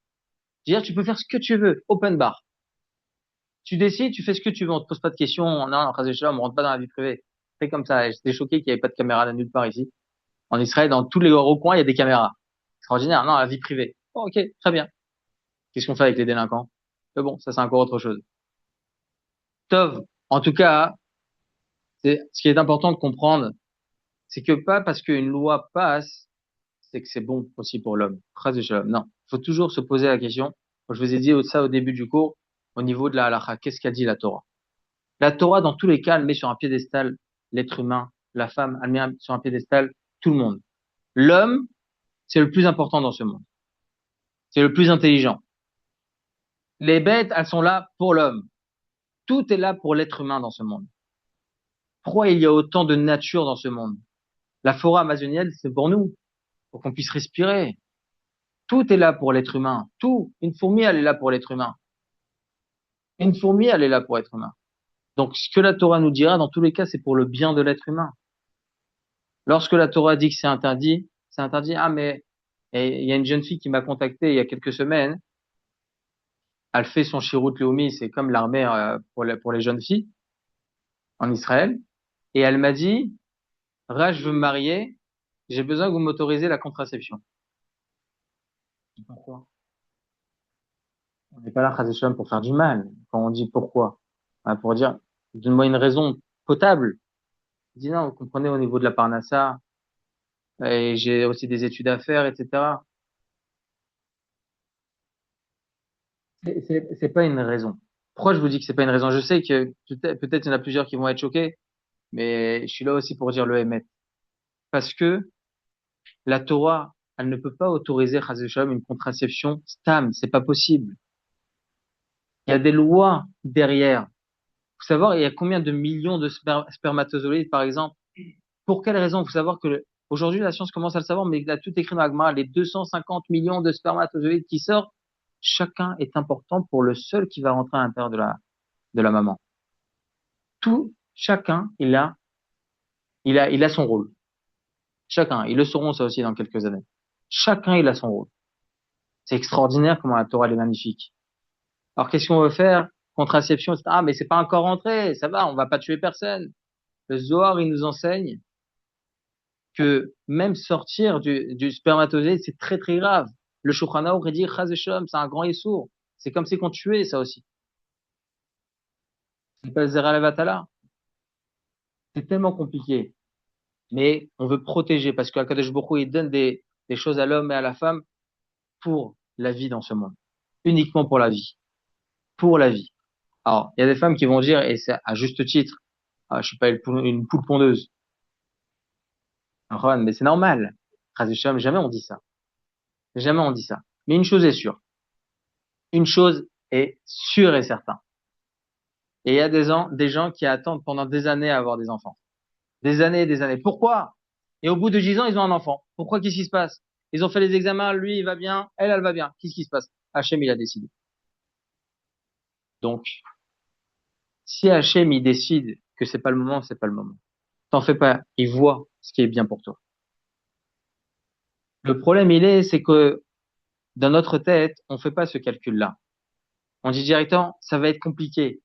C'est-à-dire, tu peux faire ce que tu veux. Open bar. Tu décides, tu fais ce que tu veux. On te pose pas de questions. Non, en phase de chaleur, on rentre pas dans la vie privée. C'est comme ça. J'étais choqué qu'il n'y avait pas de caméra nulle part ici. En Israël, dans tous les recoins, il y a des caméras. Extraordinaire. Non, la vie privée. Oh, ok, très bien. Qu'est-ce qu'on fait avec les délinquants? Mais bon, ça c'est encore autre chose. Tov, en tout cas, ce qui est important de comprendre, c'est que pas parce qu'une loi passe, c'est que c'est bon aussi pour l'homme. Chas v'shalom. Non, il faut toujours se poser la question. Je vous ai dit ça au début du cours, au niveau de la halakha. Qu'est-ce qu'a dit la Torah? La Torah, dans tous les cas, elle met sur un piédestal l'être humain, la femme, elle met sur un piédestal tout le monde. L'homme, c'est le plus important dans ce monde. C'est le plus intelligent. Les bêtes, elles sont là pour l'homme. Tout est là pour l'être humain dans ce monde. Pourquoi il y a autant de nature dans ce monde? La forêt amazonienne, c'est pour nous, pour qu'on puisse respirer. Tout est là pour l'être humain. Tout. Une fourmi, elle est là pour l'être humain. Une fourmi, elle est là pour être humain. Donc, ce que la Torah nous dira, dans tous les cas, c'est pour le bien de l'être humain. Lorsque la Torah dit que c'est interdit, c'est interdit. Ah, mais et il y a une jeune fille qui m'a contacté il y a quelques semaines. Elle fait son Shirut Leumi, c'est comme l'armée pour les jeunes filles en Israël. Et elle m'a dit, Rach, je veux me marier, j'ai besoin que vous m'autorisez la contraception. Pourquoi? On n'est pas là, Chas v'shalom, pour faire du mal. Quand on dit pourquoi, pour dire, donne-moi une raison potable. Il dit non, vous comprenez, au niveau de la Parnassa, et j'ai aussi des études à faire, etc. C'est pas une raison. Pourquoi je vous dis que c'est pas une raison? Je sais que peut-être il y en a plusieurs qui vont être choqués, mais je suis là aussi pour dire le émet. Parce que la Torah, elle ne peut pas autoriser, Chas v'shalom, une contraception stam. C'est pas possible. Il y a des lois derrière. Faut savoir, il y a combien de millions de spermatozoïdes, par exemple. Pour quelle raison? Faut savoir que aujourd'hui, la science commence à le savoir, mais il a tout écrit dans la Gemara. Les 250 millions de spermatozoïdes qui sortent, chacun est important pour le seul qui va rentrer à l'intérieur de la maman. Chacun, il a son rôle. Chacun. Ils le sauront, ça aussi, dans quelques années. Chacun, il a son rôle. C'est extraordinaire comment la Torah elle est magnifique. Alors, qu'est-ce qu'on veut faire? Contraception, etc. Ah, mais c'est pas encore rentré. Ça va, on va pas tuer personne. Le Zohar, il nous enseigne que même sortir du spermatozoïde, c'est très très grave. Le Shulchan Aruch dit Chas v'shalom, c'est un grand issour. C'est comme si qu'on tuait, ça aussi. Ça s'appelle Zera Levatala. C'est tellement compliqué. Mais on veut protéger parce que Akadosh Baruch Hu, il donne des choses à l'homme et à la femme pour la vie dans ce monde. Uniquement pour la vie. Pour la vie. Alors, il y a des femmes qui vont dire, et c'est à juste titre, ah, je suis pas une poule pondeuse. Ron, mais c'est normal. Chas v'shalom, jamais on dit ça. Jamais on dit ça. Mais une chose est sûre. Une chose est sûre et certaine. Et il y a des gens qui attendent pendant des années à avoir des enfants. Des années et des années. Pourquoi? Et au bout de 10 ans, ils ont un enfant. Pourquoi? Qu'est-ce qui se passe? Ils ont fait les examens, lui, il va bien, elle va bien. Qu'est-ce qui se passe? Hachem, il a décidé. Donc, si Hachem, il décide que c'est pas le moment, c'est pas le moment. T'en fais pas. Il voit ce qui est bien pour toi. Le problème, c'est que dans notre tête, on fait pas ce calcul-là. On dit directement, ça va être compliqué.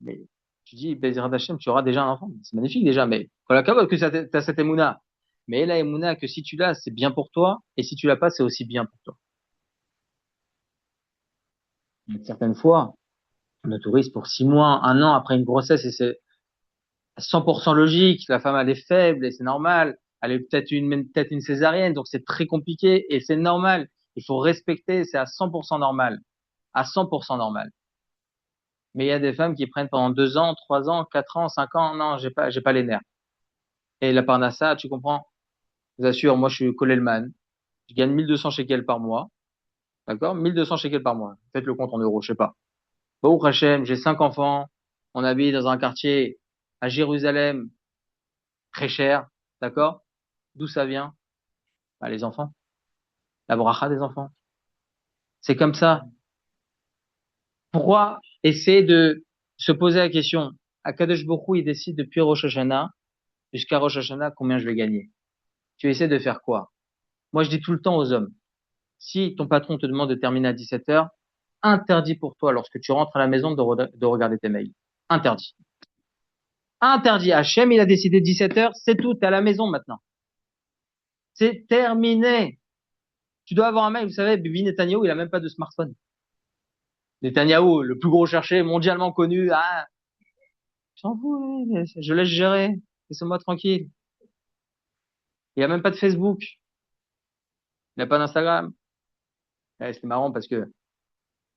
Mais tu dis, Bezrat Hachem, tu auras déjà un enfant. C'est magnifique déjà, mais voilà, que t'as cette émouna. Mais la émouna, que si tu l'as, c'est bien pour toi, et si tu l'as pas, c'est aussi bien pour toi. Donc, certaines fois, on autorise pour 6 mois, 1 an après une grossesse, et c'est 100% logique. La femme, elle est faible, et c'est normal. Elle est peut-être une césarienne, donc c'est très compliqué, et c'est normal. Il faut respecter, c'est à 100% normal. À 100% normal. Mais il y a des femmes qui prennent pendant 2 ans, 3 ans, 4 ans, 5 ans. Non, j'ai pas les nerfs. Et la parnassa, tu comprends? Je vous assure, moi, je suis Kolelman. Je gagne 1200 shekels par mois. D'accord? 1200 shekels par mois. Faites le compte en euros, je sais pas. Baruch Hashem, j'ai 5 enfants. On habite dans un quartier à Jérusalem, très cher. D'accord? D'où ça vient? Bah, les enfants. La bracha des enfants. C'est comme ça. Pourquoi essayer de se poser la question? Akadosh Baruch Hu, il décide depuis Rosh Hashanah jusqu'à Rosh Hashanah combien je vais gagner. Tu essaies de faire quoi? Moi, je dis tout le temps aux hommes, si ton patron te demande de terminer à 17 heures, interdit pour toi, lorsque tu rentres à la maison, de regarder tes mails. Interdit. Interdit. Hachem, il a décidé 17 heures, c'est tout, t'es à la maison maintenant. C'est terminé. Tu dois avoir un mail, vous savez, Bibi Netanyahu, il a même pas de smartphone. Netanyahu, le plus gros cherché, mondialement connu, ah, j'en fous, je laisse gérer, laissez-moi tranquille. Il a même pas de Facebook, il n'a pas d'Instagram. C'est marrant parce que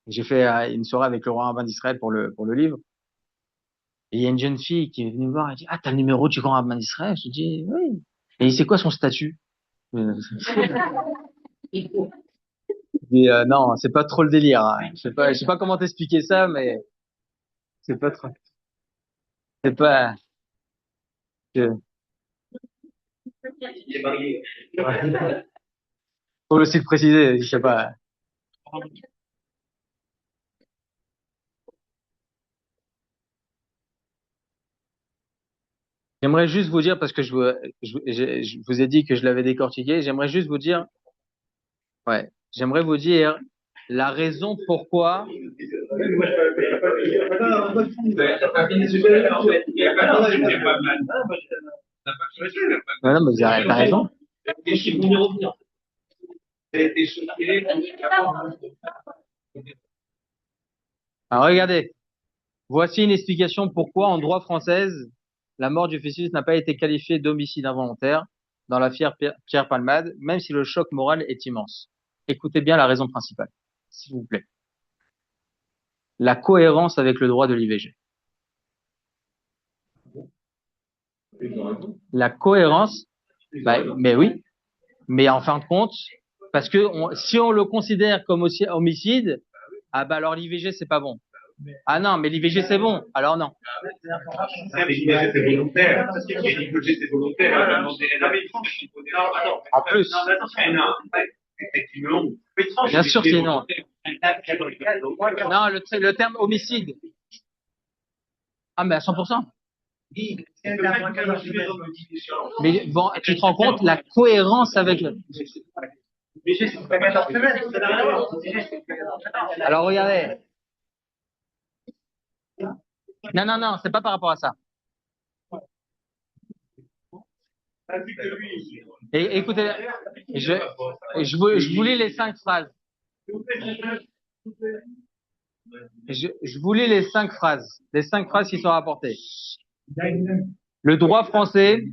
j'ai fait une soirée avec le roi rabbin d'Israël pour le livre. Et il y a une jeune fille qui est venue me voir, elle dit, ah, t'as le numéro du grand rabbin d'Israël? Je dis, oui. Et c'est quoi son statut? Je dis, non, c'est pas trop le délire, hein. Je sais pas comment t'expliquer ça, mais c'est pas trop, c'est pas, je- Il est marié. faut aussi le préciser, je sais pas. J'aimerais juste vous dire, parce que je vous ai dit que je l'avais décortiqué, j'aimerais juste vous dire, ouais, j'aimerais vous dire la raison pourquoi. Non, non, mais t'as raison. Alors regardez, voici une explication pourquoi en droit français, la mort du fœtus n'a pas été qualifiée d'homicide involontaire dans l'affaire Pierre Palmade, même si le choc moral est immense. Écoutez bien la raison principale, s'il vous plaît. La cohérence avec le droit de l'IVG. La cohérence, bah, mais oui, mais en fin de compte, parce que si on le considère comme aussi homicide, ah bah alors l'IVG c'est pas bon. Ah non, mais l'IVG c'est bon, alors non. Mais l'IVG c'est volontaire. Mais l'IVG c'est volontaire. En plus. Bien sûr c'est non. Non, le terme homicide. Ah mais à 100%. Mais bon, tu te rends compte la cohérence avec le. Alors regardez. Non, non, non, c'est pas par rapport à ça. Et écoutez, je vous lis les 5 phrases. Je vous lis les 5 phrases. Les 5 phrases qui sont rapportées. Le droit français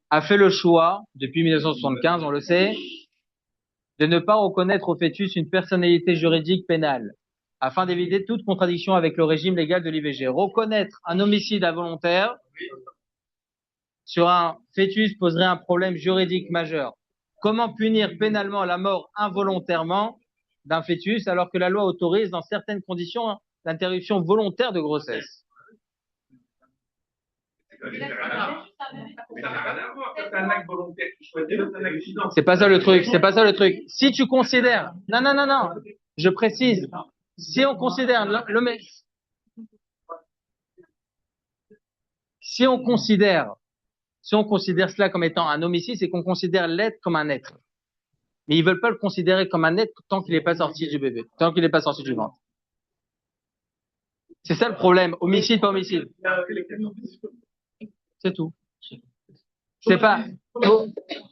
a fait le choix, depuis 1975, on le sait, de ne pas reconnaître au fœtus une personnalité juridique pénale, afin d'éviter toute contradiction avec le régime légal de l'IVG. Reconnaître un homicide involontaire sur un fœtus poserait un problème juridique majeur. Comment punir pénalement la mort involontairement d'un fœtus alors que la loi autorise dans certaines conditions l'interruption volontaire de grossesse? C'est pas ça le truc, c'est pas ça le truc. Si tu considères, non, non, non, non, je précise, si on considère si on considère cela comme étant un homicide, c'est qu'on considère l'être comme un être. Mais ils veulent pas le considérer comme un être tant qu'il n'est pas sorti du bébé, tant qu'il n'est pas sorti du ventre. C'est ça le problème. Homicide, pas homicide. C'est tout. C'est pas,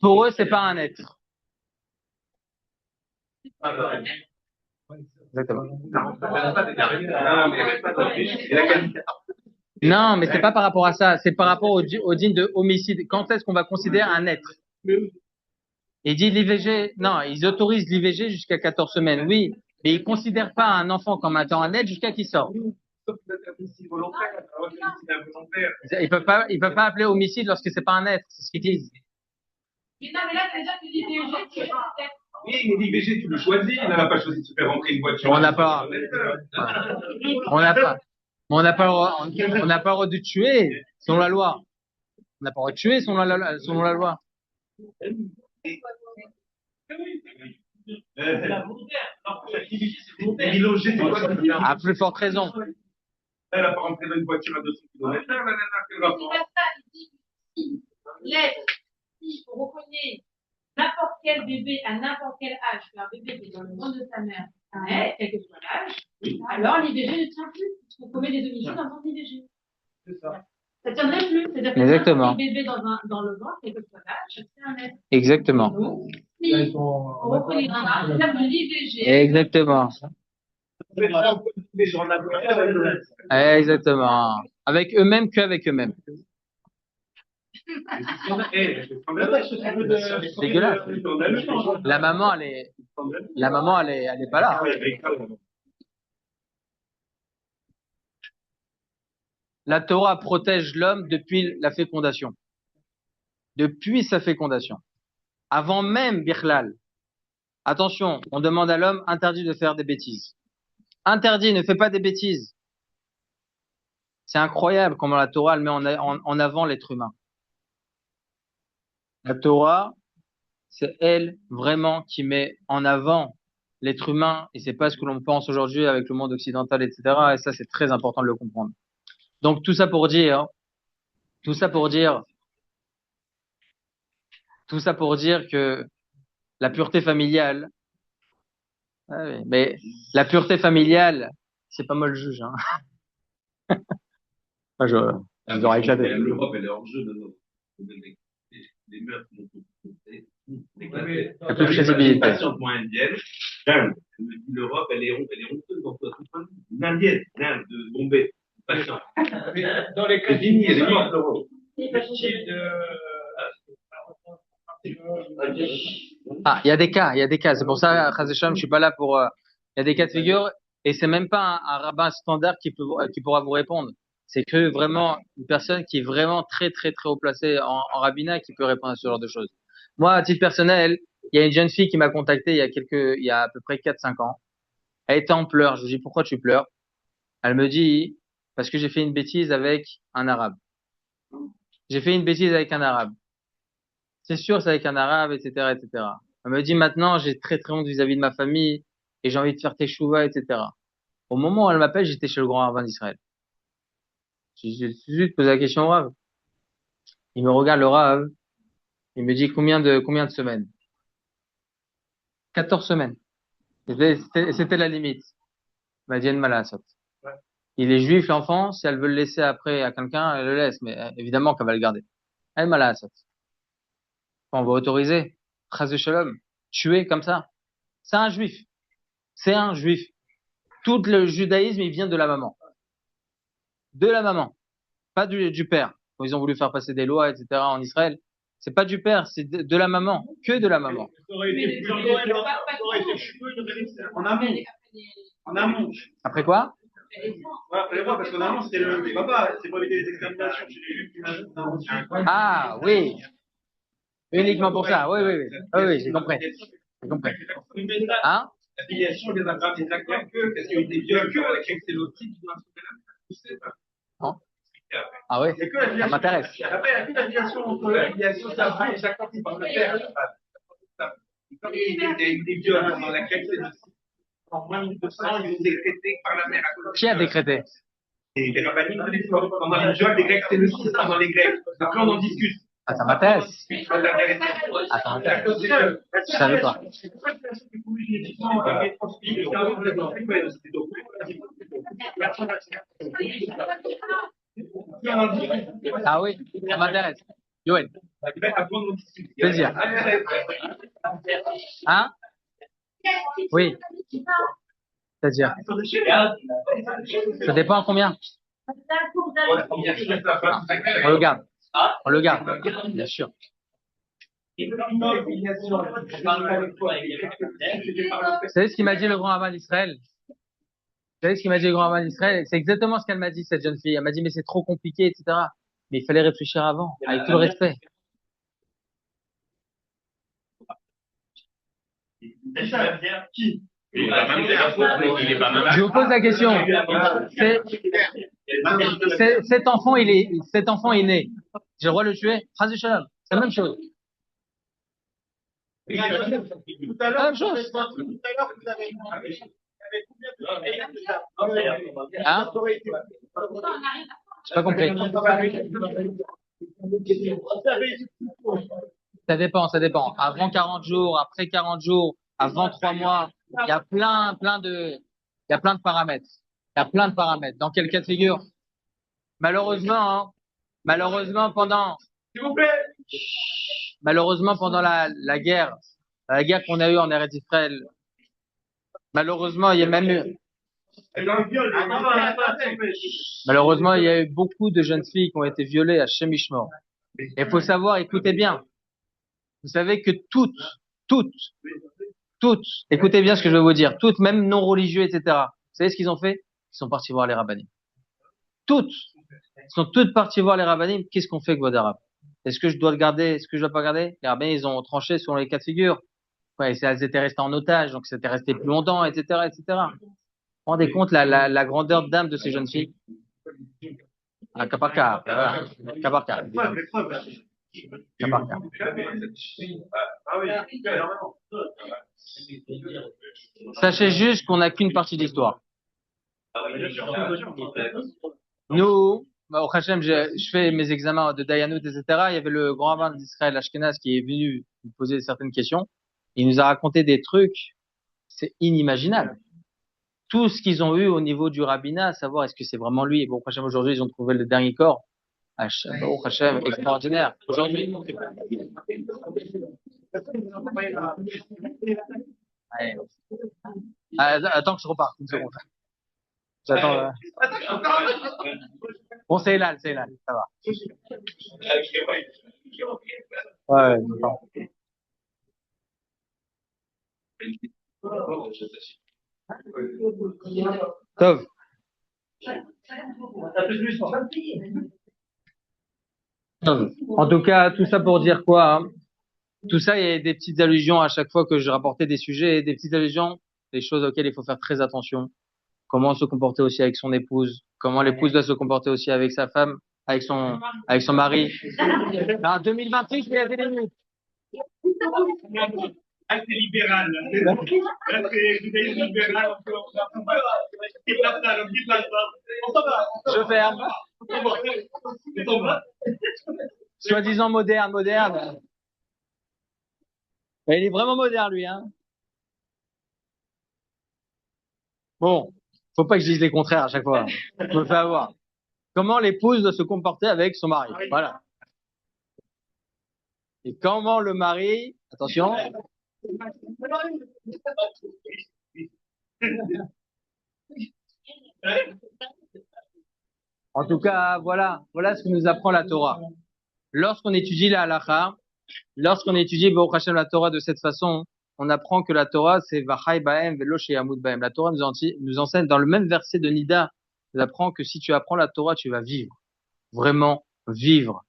pour eux, c'est pas un être. Exactement. Non, mais c'est pas par rapport à ça. C'est par rapport au digne de homicide. Quand est-ce qu'on va considérer un être? Il dit l'IVG. Non, ils autorisent l'IVG jusqu'à 14 semaines. Oui, mais ils considèrent pas un enfant comme étant un être jusqu'à qu'il sorte. Ils peuvent pas appeler homicide lorsque c'est pas un être. C'est ce qu'ils disent. Mais non, mais là, c'est déjà que l'IVG, tu Oui, mais l'IVG, tu le choisis. Il n'a pas choisi de se faire rentrer une voiture. On n'a pas le droit de tuer selon la loi. On n'a pas le droit de tuer selon la loi. À plus forte raison. Elle n'a pas rentré dans une voiture à 200 km. C'est pas ça, il dit que si on reconnaît n'importe quel bébé à n'importe quel âge, qu'un bébé qui est dans le ventre de sa mère, quel que soit l'âge, alors l'IVG ne tient plus, puisqu'on commet des homicides en tant qu'IVG. C'est ça. Ça tiendrait plus. C'est-à-dire que Exactement. bébé dans le ventre, quel que soit l'âge, c'est un être. Exactement. Donc, si on reconnaît un terme de l'IVG. Exactement. Exactement. Avec eux-mêmes qu'avec eux-mêmes. C'est dégueulasse. La maman, elle est pas là. La Torah protège l'homme depuis la fécondation. Depuis sa fécondation. Avant même Birlal. Attention, on demande à l'homme interdit de faire des bêtises. Interdit, ne fais pas des bêtises. C'est incroyable comment la Torah elle met en avant l'être humain. La Torah, c'est elle vraiment qui met en avant l'être humain et c'est pas ce que l'on pense aujourd'hui avec le monde occidental, etc. Et ça, c'est très important de le comprendre. Donc tout ça pour dire que la pureté familiale, mais la pureté familiale, c'est pas moi le juge, hein. Moi, je l'aurais éclaté. L'Europe, elle est hors jeu de nos, les meurtres, La plus crédibilité. Une patiente moins indienne, l'Europe, elle est honteuse dans tout point. Une indienne, de Bombay, patiente. Dans les cas elle est morte d'Europe. Ah, il y a des cas. C'est pour ça, Chazécham, je suis pas là pour, il y a des cas de figure et c'est même pas un rabbin standard qui pourra vous répondre. C'est que vraiment une personne qui est vraiment très, très, très haut placée en rabbinat qui peut répondre à ce genre de choses. Moi, à titre personnel, il y a une jeune fille qui m'a contacté il y a à peu près 4-5 ans. Elle était en pleurs. Je lui dis, pourquoi tu pleures? Elle me dit, parce que j'ai fait une bêtise avec un arabe. J'ai fait une bêtise avec un arabe. C'est sûr, c'est avec un arabe, etc., etc. Elle me dit, maintenant, j'ai très, très honte vis-à-vis de ma famille et j'ai envie de faire teshuva, etc. Au moment où elle m'appelle, j'étais chez le grand rabbin d'Israël. J'ai tout de suite posé la question au Rav. Il me regarde le Rav. Il me dit combien de semaines? 14 semaines. C'était la limite. Il m'a dit, Malasot. Il est juif, l'enfant. Si elle veut le laisser après à quelqu'un, elle le laisse. Mais évidemment qu'elle va le garder. Elle Malasot. On va autoriser. Chas de Shalom. Tuer comme ça. C'est un juif. C'est un juif. Tout le judaïsme, il vient de la maman. De la maman. Pas du père. quand ils ont voulu faire passer des lois, etc. en Israël. C'est pas du père, c'est de la maman, que de la maman. En amont. En amont. Après quoi? Ouais, après les mois, parce qu'en amont, c'était le papa, c'est pour éviter les examinations chez les juifs qui m'ont Ah, oui. Uniquement pour ça. Oui, oui, oui. Oui, oui, j'ai compris. J'ai compris. Hein? La filiation des accords des accords que, est-ce qu'il y a eu des viols que avec l'excellotite qui doit se là? Non? Ah oui? Ça m'intéresse. Après, il n'y a plus d'affiliation entre La filiation, c'est après chaque fois qu'il parle de père. Comme il y a eu des viols pendant la l'excellotite, en moins de 1200, ils ont décrété par la mère à cause. Qui a décrété? Et les rabbiniques de l'époque, pendant les viols des Grecs, c'est le 6 pendant les Grecs. Après, on en discute. Ah, ça m'intéresse. Ah, ça m'intéresse. Je savais pas. Ah oui, ça m'intéresse. Yoann. Plaisir. Hein? Oui. C'est-à-dire? Ça dépend à combien? On le garde. On le garde. Bien sûr. Vous savez ce qu'il m'a dit le grand rabbin d'Israël? Vous savez ce qu'il m'a dit le grand rabbin d'Israël? C'est exactement ce qu'elle m'a dit, cette jeune fille. Elle m'a dit, mais c'est trop compliqué, etc. Mais il fallait réfléchir avant, avec tout le respect. Qui? Je vous pose la question. Cet enfant est né. J'ai le droit de le tuer? Chas Shalom. C'est la même chose. Tout à l'heure, vous avez Hein? J'ai pas compris. Ça dépend, ça dépend. Avant 40 jours, après 40 jours, avant 3 mois, il y a plein de paramètres. Il y a plein de paramètres. Dans quel cas de figure? Malheureusement pendant la guerre qu'on a eue en Eretz Israël, malheureusement, il y a même eu, malheureusement, il y a eu beaucoup de jeunes filles qui ont été violées à Shem Mishmor. Et il faut savoir, écoutez bien, vous savez que toutes, écoutez bien ce que je vais vous dire, toutes, même non religieux, etc. Vous savez ce qu'ils ont fait? Ils sont partis voir les rabbinim. Toutes. Ils sont toutes parties voir les rabbinim. Qu'est-ce qu'on fait avec votre arabe? Est-ce que je dois le garder? Est-ce que je dois pas garder? Les rabbinim, ils ont tranché selon les cas de figure. Ouais, elles étaient restées en otage, donc c'était resté plus longtemps, etc., etc. Vous vous rendez compte la grandeur d'âme de ces jeunes filles? Ah, cas par cas. Voilà. Cas par cas. Cas par cas. Sachez juste qu'on n'a qu'une partie d'histoire. Nous, au Hachem, je fais mes examens de Dayanut, etc. Il y avait le grand rabbin d'Israël, Ashkenaz, qui est venu nous poser certaines questions. Il nous a raconté des trucs, c'est inimaginable. Tout ce qu'ils ont eu au niveau du rabbinat, à savoir est-ce que c'est vraiment lui. Et bon, Hachem, aujourd'hui, ils ont trouvé le dernier corps. Hachem, extraordinaire. Aujourd'hui. Allez. Attends que je reparte une seconde. J'attends. Bon, c'est Elal, ça va. Ouais, non. Tov. Tov. En tout cas, tout ça pour dire quoi, hein? Tout ça, il y a des petites allusions à chaque fois que je rapportais des sujets, des petites allusions, des choses auxquelles il faut faire très attention. Comment se comporter aussi avec son épouse, comment l'épouse doit se comporter aussi avec sa femme, avec son mari. En 2026, il y a des limites. Ah, c'est libéral. Là, c'est libéral. Je ferme. Soi-disant moderne. Mais il est vraiment moderne, lui, hein. Bon, faut pas que je dise les contraires à chaque fois. Je me fais avoir. Comment l'épouse doit se comporter avec son mari. Voilà. Et comment le mari, attention. En tout cas, voilà ce que nous apprend la Torah. Lorsqu'on étudie la halakha, lorsqu'on étudie Baruch Hashem la Torah de cette façon, on apprend que la Torah c'est Vachai Bahem Velo Sheyamut Bahem. La Torah nous enseigne dans le même verset de Nida, nous apprend que si tu apprends la Torah, tu vas vivre, vraiment vivre,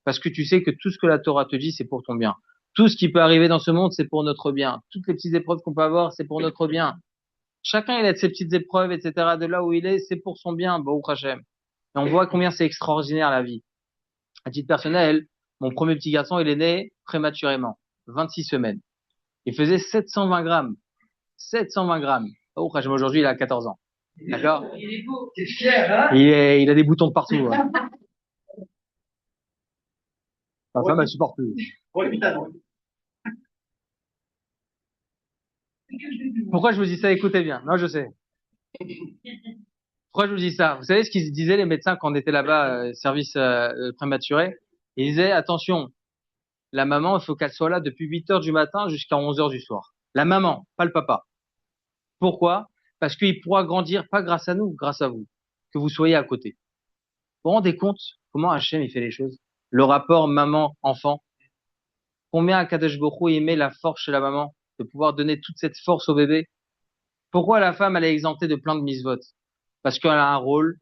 parce que tu sais que tout ce que la Torah te dit, c'est pour ton bien. Tout ce qui peut arriver dans ce monde, c'est pour notre bien. Toutes les petites épreuves qu'on peut avoir, c'est pour notre bien. Chacun, il a de ses petites épreuves, etc. De là où il est, c'est pour son bien, Baruch Hashem. Et on voit combien c'est extraordinaire la vie. À titre personnel, mon premier petit garçon, il est né prématurément, 26 semaines. Il faisait 720 grammes. 720 grammes. Baruch Hashem, aujourd'hui, il a 14 ans. D'accord? Il est beau. T'es fier, hein? Il a des boutons de partout. Hein. Ma femme, elle supporte plus. Ouais, putain, non. Pourquoi je vous dis ça? Écoutez bien. Non, je sais. Pourquoi je vous dis ça? Vous savez ce qu'ils disaient les médecins quand on était là-bas, service prématuré? Ils disaient, attention, la maman, il faut qu'elle soit là depuis 8 heures du matin jusqu'à 11 heures du soir. La maman, pas le papa. Pourquoi? Parce qu'il pourra grandir pas grâce à nous, grâce à vous. Que vous soyez à côté. Vous vous rendez compte comment Hachem il fait les choses? Le rapport maman-enfant. Combien Akadosh Baruch Hu il met la force chez la maman de pouvoir donner toute cette force au bébé? Pourquoi la femme elle est exemptée de plein de mitzvot? Parce qu'elle a un rôle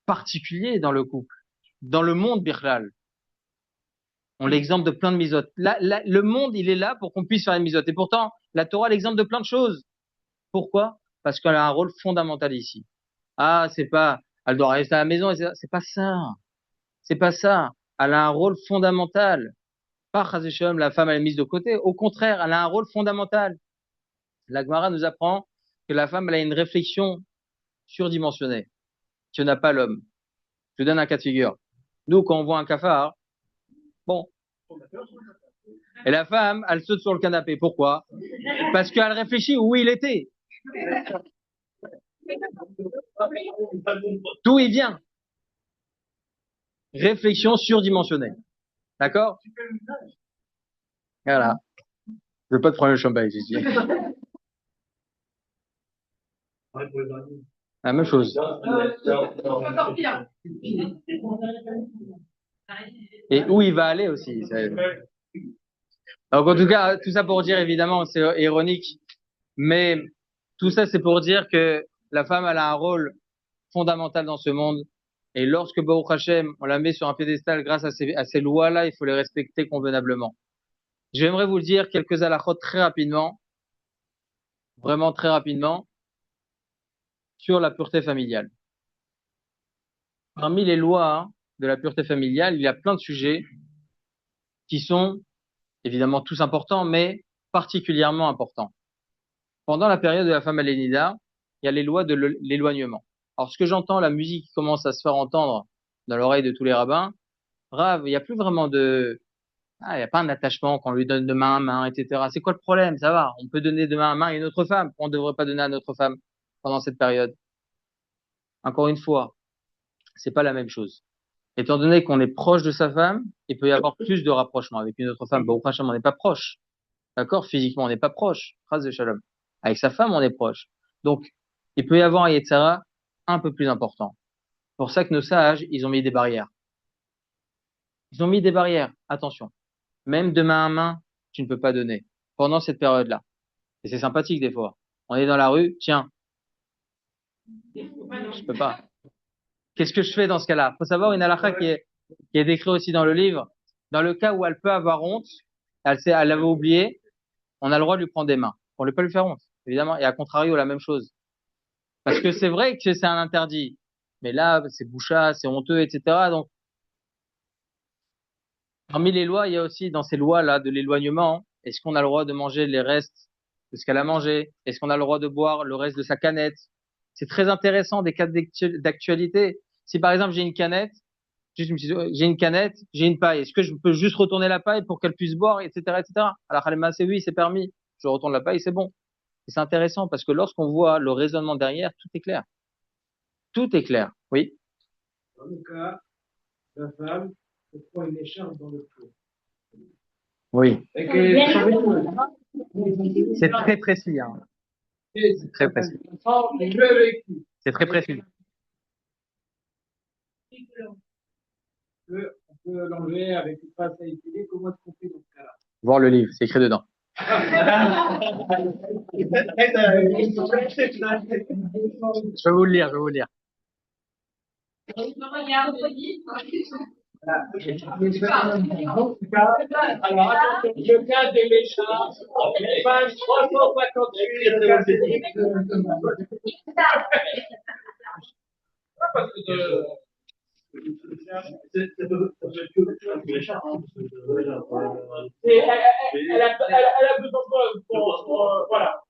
particulier dans le couple, dans le monde birlal. On l'exemple de plein de mitzvot. Le monde il est là pour qu'on puisse faire les mitzvot. Et pourtant la Torah l'exemple de plein de choses. Pourquoi? Parce qu'elle a un rôle fondamental ici. Ah c'est pas, elle doit rester à la maison. C'est pas ça. C'est pas ça. Elle a un rôle fondamental. Pas Chas v'Shalom, la femme elle est mise de côté. Au contraire, elle a un rôle fondamental. La Gemara nous apprend que la femme elle a une réflexion surdimensionnée que n'a pas l'homme. Je vous donne un cas de figure. Nous, quand on voit un cafard, bon. Et la femme, elle saute sur le canapé. Pourquoi? Parce qu'elle réfléchit où il était. D'où il vient. Réflexion surdimensionnée. D'accord? Voilà. Je veux pas te prendre le champagne ici. La même chose. Encore pire. Et où il va aller aussi. Donc en tout cas, tout ça pour dire, évidemment, c'est ironique, mais tout ça c'est pour dire que la femme elle a un rôle fondamental dans ce monde. Et lorsque Baruch Hashem, on la met sur un piédestal grâce à ces lois-là, il faut les respecter convenablement. J'aimerais vous le dire quelques halakhot très rapidement, vraiment très rapidement, sur la pureté familiale. Parmi les lois de la pureté familiale, il y a plein de sujets qui sont évidemment tous importants, mais particulièrement importants. Pendant la période de la femme alénida, il y a les lois de l'éloignement. Alors, ce que j'entends, la musique qui commence à se faire entendre dans l'oreille de tous les rabbins, Rav, il n'y a plus vraiment il n'y a pas un attachement qu'on lui donne de main à main, etc. C'est quoi le problème? Ça va. On peut donner de main à main à une autre femme. On ne devrait pas donner à notre femme pendant cette période. Encore une fois, c'est pas la même chose. Étant donné qu'on est proche de sa femme, il peut y avoir plus de rapprochement avec une autre femme. Baruch Hashem, on n'est pas proche. D'accord? Physiquement, on n'est pas proche. Chas de Shalom. Avec sa femme, on est proche. Donc, il peut y avoir un Yetzara un peu plus important. C'est pour ça que nos sages, ils ont mis des barrières. Ils ont mis des barrières. Attention. Même de main à main, tu ne peux pas donner. Pendant cette période-là. Et c'est sympathique des fois. On est dans la rue, tiens. Je peux pas. Qu'est-ce que je fais dans ce cas-là? Faut savoir une halakha qui est décrite aussi dans le livre. Dans le cas où elle peut avoir honte, elle l'avait oublié, on a le droit de lui prendre des mains. On ne peut pas lui faire honte, évidemment. Et à contrario, la même chose. Parce que c'est vrai que c'est un interdit. Mais là, c'est boucha, c'est honteux, etc. Donc, parmi les lois, il y a aussi dans ces lois-là de l'éloignement, est-ce qu'on a le droit de manger les restes de ce qu'elle a mangé? Est-ce qu'on a le droit de boire le reste de sa canette? C'est très intéressant des cas d'actualité. Si par exemple j'ai une canette, j'ai une canette, j'ai une paille. Est-ce que je peux juste retourner la paille pour qu'elle puisse boire, etc., etc. Alors Khalema, c'est oui, c'est permis. Je retourne la paille, c'est bon. Et c'est intéressant parce que lorsqu'on voit le raisonnement derrière, tout est clair. Tout est clair. Oui. Dans le cas, la femme se prend une écharpe dans le feu. Oui. Et que C'est très précis. Hein. C'est très précis. C'est très précis. On peut l'enlever avec une phrase à utiliser. Comment est-ce qu'on fait dans ce cas-là? Voir le livre, c'est écrit dedans. Je vais vous le lire, je vais vous le lire. Je regarde le livre. Alors, le cas des méchants, page 358. Elle a besoin de voilà.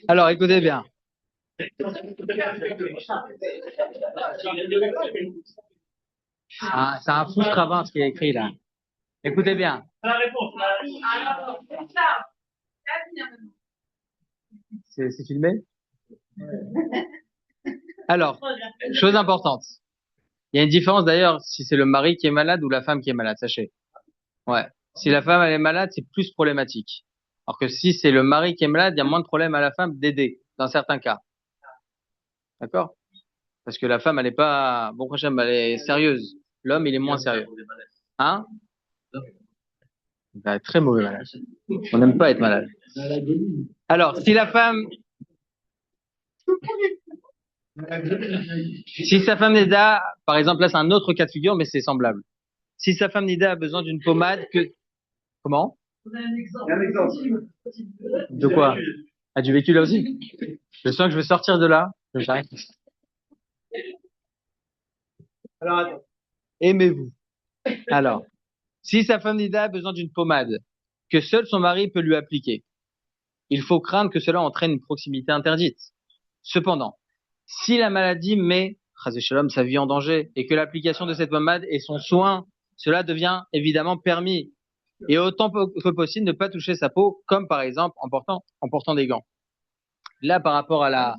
Alors, écoutez bien. Ah, c'est un fou cravant ce qui est écrit là. Écoutez bien. Alors, c'est ça. C'est filmé? Alors, chose importante. Il y a une différence d'ailleurs si c'est le mari qui est malade ou la femme qui est malade, sachez. Ouais. Si la femme elle est malade, c'est plus problématique. Alors que si c'est le mari qui est malade, il y a moins de problème à la femme d'aider, dans certains cas. D'accord? Parce que la femme, elle est pas, bon prochain, elle est sérieuse. L'homme, il est moins sérieux. Hein? Bah, très mauvais malade. On n'aime pas être malade. Alors, si la femme, si sa femme Nida, par exemple, là, c'est un autre cas de figure, mais c'est semblable. Si sa femme Nida a besoin d'une pommade comment? Un exemple. De quoi? Ah, du vécu là aussi? Je sens que je vais sortir de là. J'arrête. Alors, attends. Aimez-vous. Alors, si sa femme Nida a besoin d'une pommade que seul son mari peut lui appliquer, il faut craindre que cela entraîne une proximité interdite. Cependant, si la maladie met, Chazé Shalom, sa vie en danger et que l'application de cette pommade est son soin, cela devient évidemment permis. Et autant que possible ne pas toucher sa peau, comme par exemple en portant des gants. Là, par rapport à la,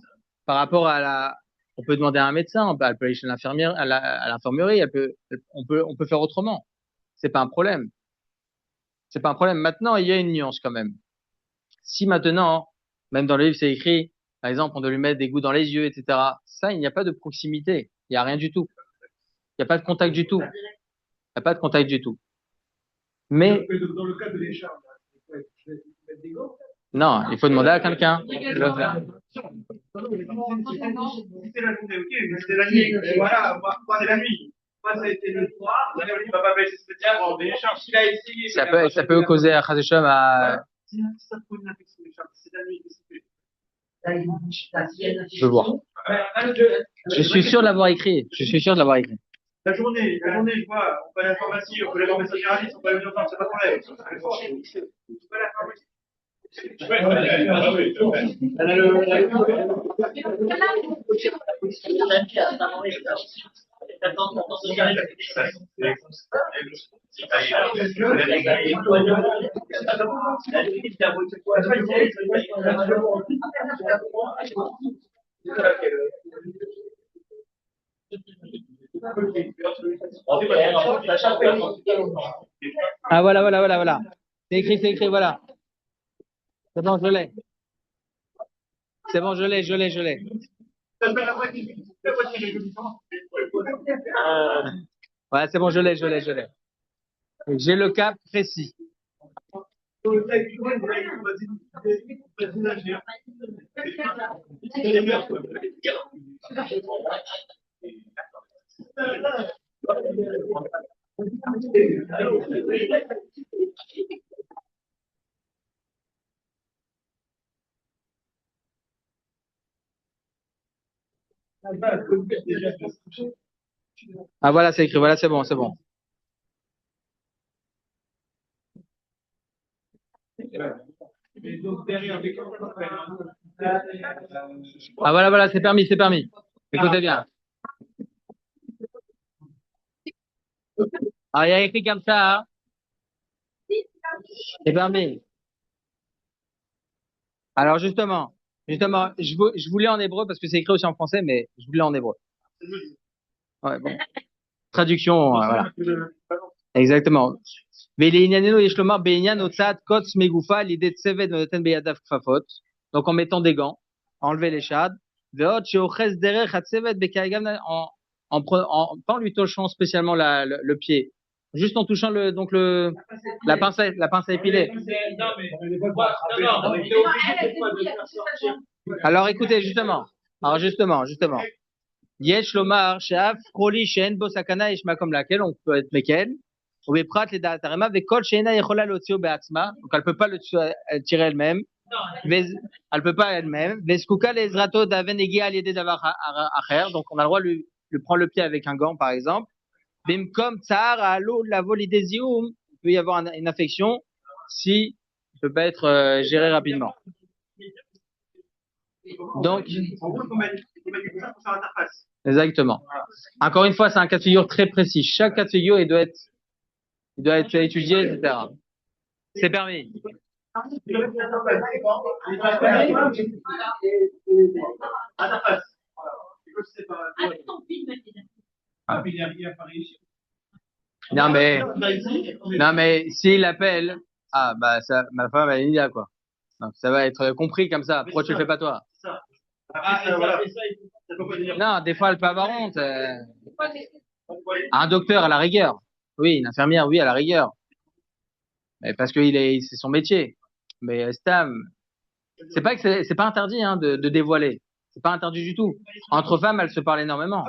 on peut demander à un médecin, elle peut aller chez l'infirmière, à l'infirmerie, on peut faire autrement. C'est pas un problème. C'est pas un problème. Maintenant, il y a une nuance quand même. Si maintenant, même dans le livre, c'est écrit, par exemple, on doit lui mettre des gouttes dans les yeux, etc. Ça, il n'y a pas de proximité. Il n'y a rien du tout. Il n'y a pas de contact du tout. Il n'y a pas de contact du tout. Mais, dans le cas de l'écharpe, je vais mettre des gants. non, il faut demander à quelqu'un. C'est la journée, ok, mais c'est la nuit. Voilà, moi, c'est la nuit. Moi, ça a été le soir. Il va pas baisser spécial pour des écharpes. S'il a essayé. Ça peut causer à Chazécham à, Si ça te pose une infection d'écharpe, c'est la nuit. je veux voir. Je suis sûr de l'avoir écrit. Je suis sûr de l'avoir écrit. La journée, je vois, on peut aller à la pharmacie, on peut aller à la pharmacie généraliste, on peut aller à l'urgence, c'est pas de problème. On peut aller à la pharmacie. Ah, voilà. C'est écrit, voilà. C'est bon, je l'ai. C'est bon, je l'ai. Ouais, c'est bon, je l'ai. J'ai le cas précis. Ah, voilà, c'est écrit, voilà, c'est bon. Ah, voilà, c'est permis. Écoutez bien. Alors, il y a écrit comme ça, hein. C'est permis. Alors, justement, je voulais en hébreu parce que c'est écrit aussi en français, mais je voulais en hébreu. Ouais, bon. Traduction, voilà. Exactement. ולענייננו יש לומר בעניין הוצאת קוץ מגופה על ידי צוות ונותן בידיו כפפות, donc en mettant des gants, enlever les chades, ועוד שאוחז דרך הצוות בכאגם pas en lui touchant spécialement le pied, juste en touchant la pince à épiler. Alors écoutez, justement. Yesh lomar she'af kroli she'en bo sakana yesh makom laquelle on peut être mekel. Ou beprat les da'atarema vekol she'ena yechola lotzio be'atzma. Donc elle peut pas le tirer elle-même. Elle peut pas elle-même. Veskuka le'ezrato d'aven egia al yede davar acher. Donc on a le droit de lui prendre le pied avec un gant par exemple. Bimkom tsar alo lavo lidesium. Il peut y avoir une infection si il peut pas être géré rapidement. Donc, En gros, il faut mettre pour faire l'interface. exactement. Encore une fois, c'est un cas de figure très précis. Chaque cas de figure, il doit être étudié, etc. C'est permis. Interface. Ah. Il a pas réussi. Non, mais s'il appelle, ah, bah, ça, ma femme, elle est là, quoi. Donc, ça va être compris comme ça. Pourquoi tu le fais pas toi? Non, des fois, elle peut avoir honte. Un docteur, à la rigueur. Oui, une infirmière, oui, à la rigueur. Mais parce que c'est son métier. Mais Stam, c'est pas interdit, hein, de dévoiler. C'est pas interdit du tout. Entre femmes, elles se parlent énormément.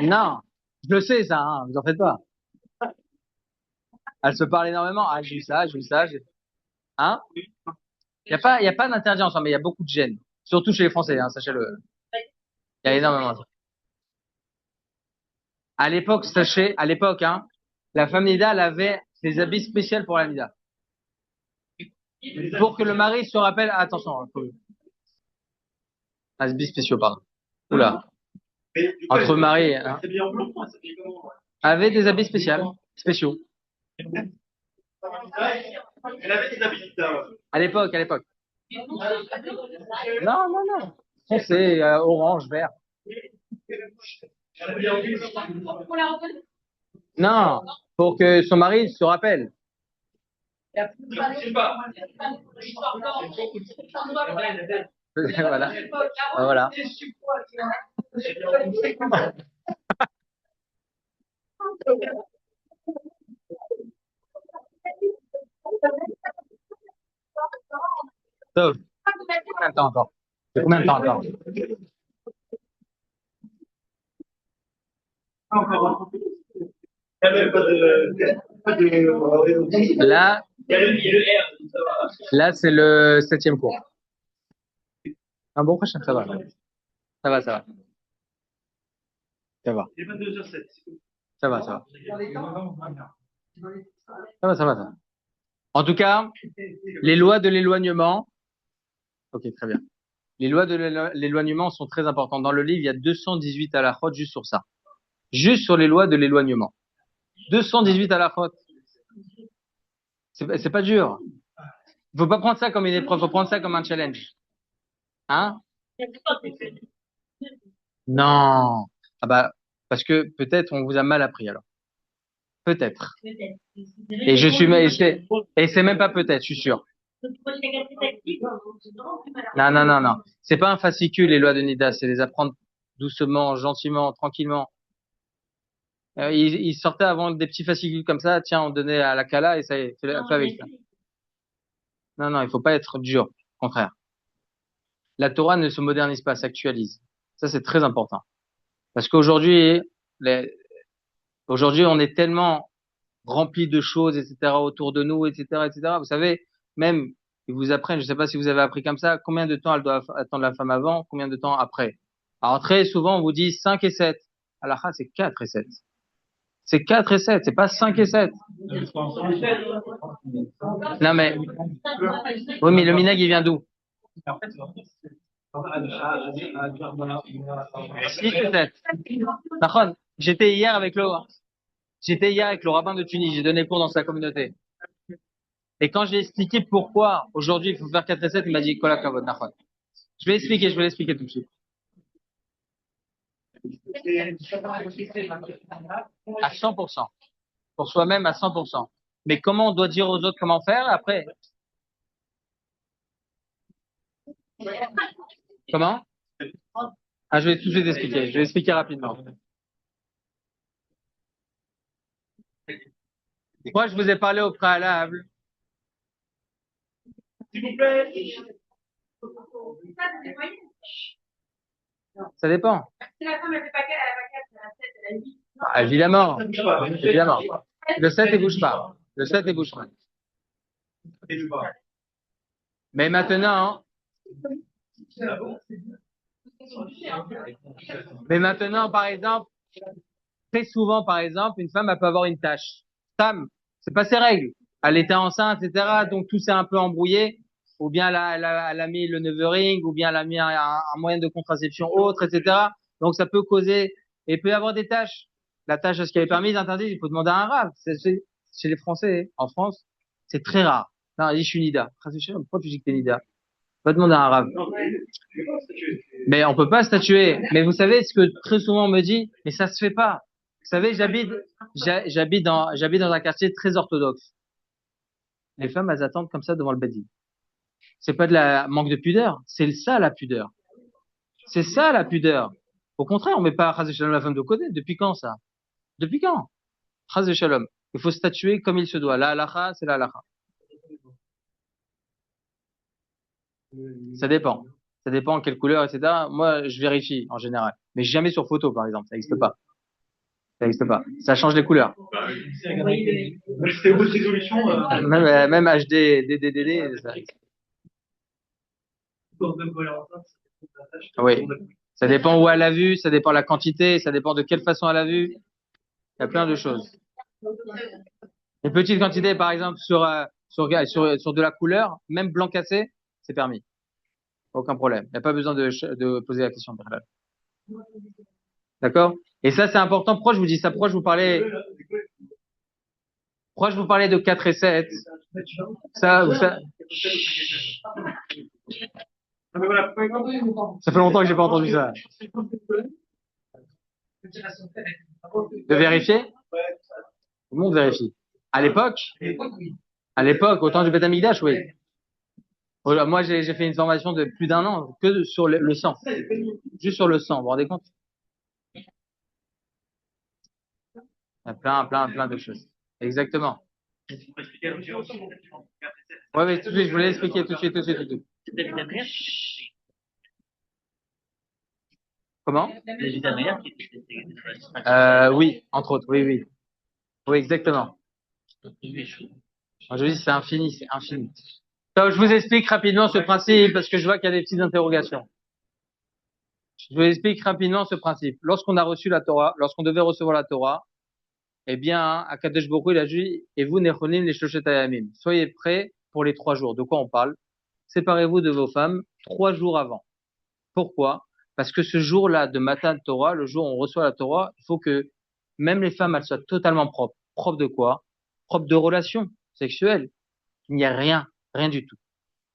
Non, je le sais, ça, hein, vous en faites pas. Elles se parlent énormément. Ah, j'ai eu ça. Hein? Il y a pas d'interdit ensemble, mais il y a beaucoup de gêne. Surtout chez les Français, hein, sachez-le. Il y a énormément. À l'époque, hein, la femme Nida, elle avait des habits spéciaux pour la Nida. Pour que le mari se rappelle, attention, habits spéciaux, pardon. Oula. Entre mari, hein, avait des habits spéciaux. Elle avait des habits. À l'époque. Non. Foncé, orange, vert. Non, pour que son mari se rappelle. Voilà. Voilà. Sauf. Combien de temps encore? C'est combien de temps encore? Là, c'est le 7e cours. Un bon prochain, ça va. Ça va. Ça va. Il est 22h07. Ça va. Ça va. En tout cas, les lois de l'éloignement. Ok, très bien. Les lois de l'éloignement sont très importantes. Dans le livre, il y a 218 halachot juste sur ça. Juste sur les lois de l'éloignement. 218 halachot. C'est pas dur. Il faut pas prendre ça comme une épreuve, faut prendre ça comme un challenge. Hein? Non. Ah bah, parce que peut-être on vous a mal appris alors. Peut-être. Et c'est même pas peut-être, je suis sûr. Non. C'est pas un fascicule, les lois de Nida, c'est les apprendre doucement, gentiment, tranquillement. Ils sortaient avant des petits fascicules comme ça, tiens, on donnait à la Kala et ça y est, fais avec ça. Non, il faut pas être dur, au contraire. La Torah ne se modernise pas, s'actualise. Ça, c'est très important. Parce qu'aujourd'hui, on est tellement rempli de choses, etc., autour de nous, etc. Vous savez, même, ils vous apprennent, je sais pas si vous avez appris comme ça, combien de temps elle doit attendre la femme avant, combien de temps après. Alors, très souvent, on vous dit 5 et 7. Halakha, c'est 4 et 7. C'est 4 et 7, c'est pas 5 et 7. Non, mais, oui, mais le minag, il vient d'où? 6 et 7. J'étais hier avec Laura. J'étais hier avec le rabbin de Tunis, j'ai donné cours dans sa communauté. Et quand j'ai expliqué pourquoi aujourd'hui il faut faire 4 et 7, il m'a dit, Kola Kavod, Nachon. Je vais l'expliquer tout de suite. À 100%. Pour soi-même à 100%. Mais comment on doit dire aux autres comment faire après? Comment? Ah, je vais tout de suite expliquer. Je vais expliquer rapidement. Moi, je vous ai parlé au préalable. S'il vous plaît. Ça, c'est des moyens. Ça dépend. Si la femme, elle fait pas 4, elle a pas 4, elle a 7, elle a 8. Ah, évidemment. Évidemment. Le 7, il bouge pas. Le 7, il bouge pas. Mais maintenant, par exemple, très souvent, par exemple, une femme, elle peut avoir une tache. Femme, c'est pas ses règles. Elle était enceinte, etc. Donc tout s'est un peu embrouillé. Ou bien elle a mis le nevering, ou bien elle a mis un moyen de contraception autre, etc. Donc ça peut causer, et il peut y avoir des taches. La tâche, est-ce qu'elle est permise, interdite, il faut demander à un rave. Chez les Français, en France, c'est très rare. Non, elle dit, je suis Nida. Pourquoi tu dis que t'es Nida? Va demander à un rave. Mais on peut pas statuer. Mais vous savez ce que très souvent on me dit, mais ça se fait pas. Vous savez, j'habite dans un quartier très orthodoxe. Les femmes, elles attendent comme ça devant le bedi. C'est pas de la manque de pudeur, c'est ça la pudeur. C'est ça la pudeur. Au contraire, on met pas Chaz Shalom la femme de côté. Depuis quand ça? Depuis quand? Chaz Shalom. Il faut statuer comme il se doit. La halacha, c'est la halacha. Ça dépend. Ça dépend quelle couleur, etc. Moi, je vérifie en général. Mais jamais sur photo, par exemple. Ça n'existe pas. Ça n'existe pas. Ça change les couleurs. C'est votre résolution. Même HD, DDD, ça. Oui. Ça dépend où elle a vu, ça dépend de la quantité, ça dépend de quelle façon elle a vu. Il y a plein de choses. Une petite quantité, par exemple, sur de la couleur, même blanc cassé, c'est permis. Aucun problème. Il n'y a pas besoin de poser la question. D'accord? Et ça, c'est important. Pourquoi je vous dis ça? Pourquoi je vous parlais de 4 et 7? Ça fait longtemps que j'ai pas entendu ça. De vérifier? Tout le monde vérifie. À l'époque, au temps du Beth Amikdash, oui. Moi, j'ai fait une formation de plus d'1 an que sur le sang. Juste sur le sang, vous vous rendez compte? Il y a plein de choses. Exactement. Ouais, tout de suite, je voulais expliquer tout de suite. Comment? Oui, entre autres, oui. Oui, exactement. Je dis, c'est infini. Donc, je vous explique rapidement ce principe parce que je vois qu'il y a des petites interrogations. Je vous explique rapidement ce principe. Lorsqu'on a reçu la Torah, lorsqu'on devait recevoir la Torah, eh bien, Akadosh Baruch Hu, il a dit, et vous, Nechonim, les Shoshet Hayamim, soyez prêts pour les 3 jours. De quoi on parle? Séparez-vous de vos femmes 3 jours avant. Pourquoi? Parce que ce jour-là de Matan Torah, le jour où on reçoit la Torah, il faut que même les femmes, elles soient totalement propres. Propres de quoi? Propres de relations sexuelles. Il n'y a rien du tout.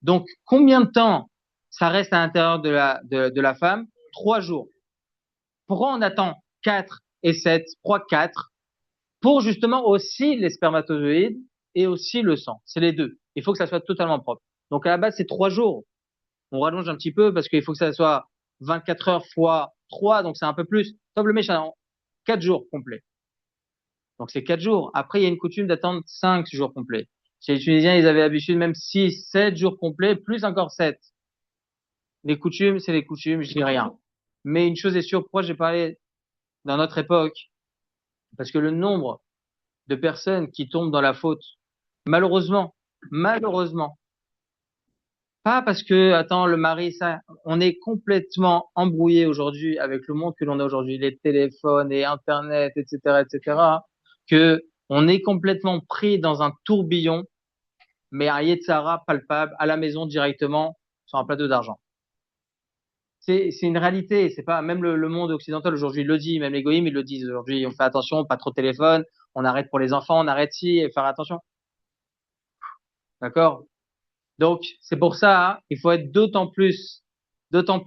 Donc, combien de temps ça reste à l'intérieur de la femme? 3 jours. Pourquoi on attend 4 et 7, 3, 4? Pour justement aussi les spermatozoïdes et aussi le sang. C'est les deux. Il faut que ça soit totalement propre. Donc, à la base, c'est 3 jours. On rallonge un petit peu parce qu'il faut que ça soit 24 heures fois 3, donc c'est un peu plus. Sauf le méchant, 4 jours complets. Donc, c'est 4 jours. Après, il y a une coutume d'attendre 5 jours complets. Chez les Tunisiens, ils avaient l'habitude même 6, 7 jours complets, plus encore 7. Les coutumes, c'est les coutumes, je dis rien. Mais une chose est sûre, pourquoi j'ai parlé dans notre époque? Parce que le nombre de personnes qui tombent dans la faute, malheureusement, pas parce que, attends, le mari, ça, on est complètement embrouillé aujourd'hui avec le monde que l'on a aujourd'hui, les téléphones et Internet, etc., que on est complètement pris dans un tourbillon, mais un Yetzara palpable à la maison directement sur un plateau d'argent. C'est une réalité, c'est pas, même le monde occidental aujourd'hui le dit, même les goïms, ils le disent aujourd'hui, on fait attention, pas trop de téléphone, on arrête pour les enfants, on arrête ci, et faire attention. D'accord? Donc, c'est pour ça, hein, il faut être d'autant plus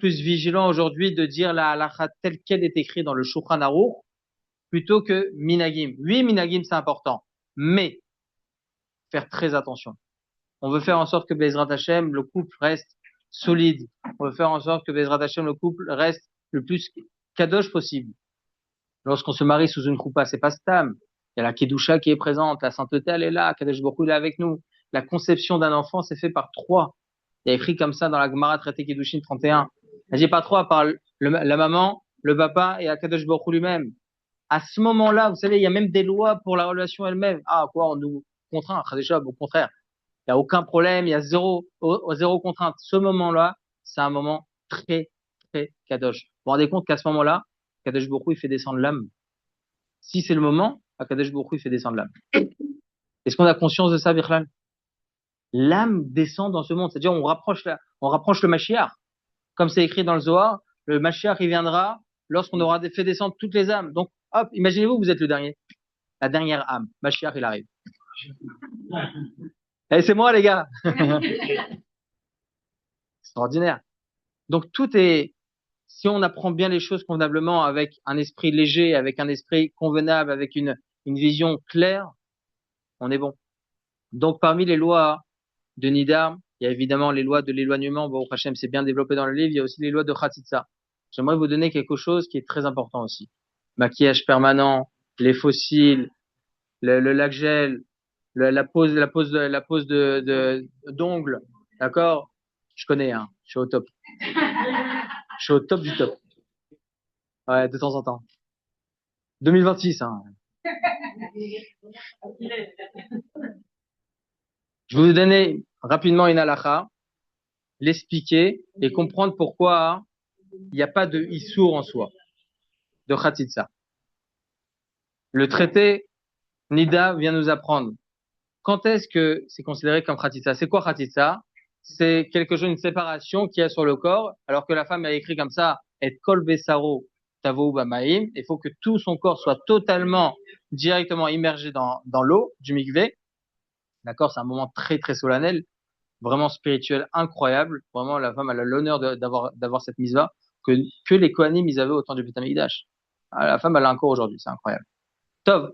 vigilant aujourd'hui de dire la halakha telle qu'elle est écrite dans le Shulchan Aruch plutôt que minagim. Oui, minagim, c'est important, mais faire très attention. On veut faire en sorte que Bezrat Hashem, le couple reste solide. On veut faire en sorte que Bezrat Hashem, le couple reste le plus kadosh possible. Lorsqu'on se marie sous une choupa, c'est pas stam. Il y a la kedusha qui est présente, la sainteté, elle est là, Kadosh Baruch Hu, il est avec nous. La conception d'un enfant, c'est fait par trois. Il y a écrit comme ça dans la Gemara traité Kedushin 31. Elle dit pas trois, par la maman, le papa et Kadosh Baruch Hu lui-même. À ce moment-là, vous savez, il y a même des lois pour la relation elle-même. Ah, quoi, on nous contraint. Déjà, au contraire. Il y a aucun problème, il y a zéro contrainte. Ce moment-là, c'est un moment très, très kadosh. Vous vous rendez compte qu'à ce moment-là, Kadosh Baruch Hu, il fait descendre l'âme. Si c'est le moment, Kadosh Baruch Hu, il fait descendre l'âme. Est-ce qu'on a conscience de ça, Birlan? L'âme descend dans ce monde. C'est-à-dire, on rapproche le Mashiach. Comme c'est écrit dans le Zohar, le Mashiach, il viendra lorsqu'on aura fait descendre toutes les âmes. Donc, hop, imaginez-vous, vous êtes le dernier. La dernière âme. Mashiach, il arrive. Eh, c'est moi, les gars. Extraordinaire. Donc, si on apprend bien les choses convenablement avec un esprit léger, avec un esprit convenable, avec une vision claire, on est bon. Donc, parmi les lois de Nidar, il y a évidemment les lois de l'éloignement. Bon, Hachem, c'est bien développé dans le livre. Il y a aussi les lois de Khatitsa. J'aimerais vous donner quelque chose qui est très important aussi. Maquillage permanent, les fossiles, le lac gel, la pose d'ongles. D'accord? Je connais, hein. Je suis au top. Je suis au top du top. Ouais, de temps en temps. 2026, hein. Je vais vous donner rapidement une halakha, l'expliquer et comprendre pourquoi il n'y a pas de issour en soi, de khatitsa. Le traité Nida vient nous apprendre quand est-ce que c'est considéré comme khatitsa. C'est quoi khatitsa? C'est quelque chose, une séparation qu'il y a sur le corps, alors que la femme a écrit comme ça, et kol besaro tavo bamaim. Il faut que tout son corps soit totalement, directement immergé dans l'eau du mikvé. D'accord? C'est un moment très, très solennel, vraiment spirituel, incroyable. Vraiment, la femme, elle a l'honneur d'avoir cette mise-là que les Kohanim, ils avaient au temps du Beth Amikdash. La femme, elle l'a encore aujourd'hui. C'est incroyable. Tov.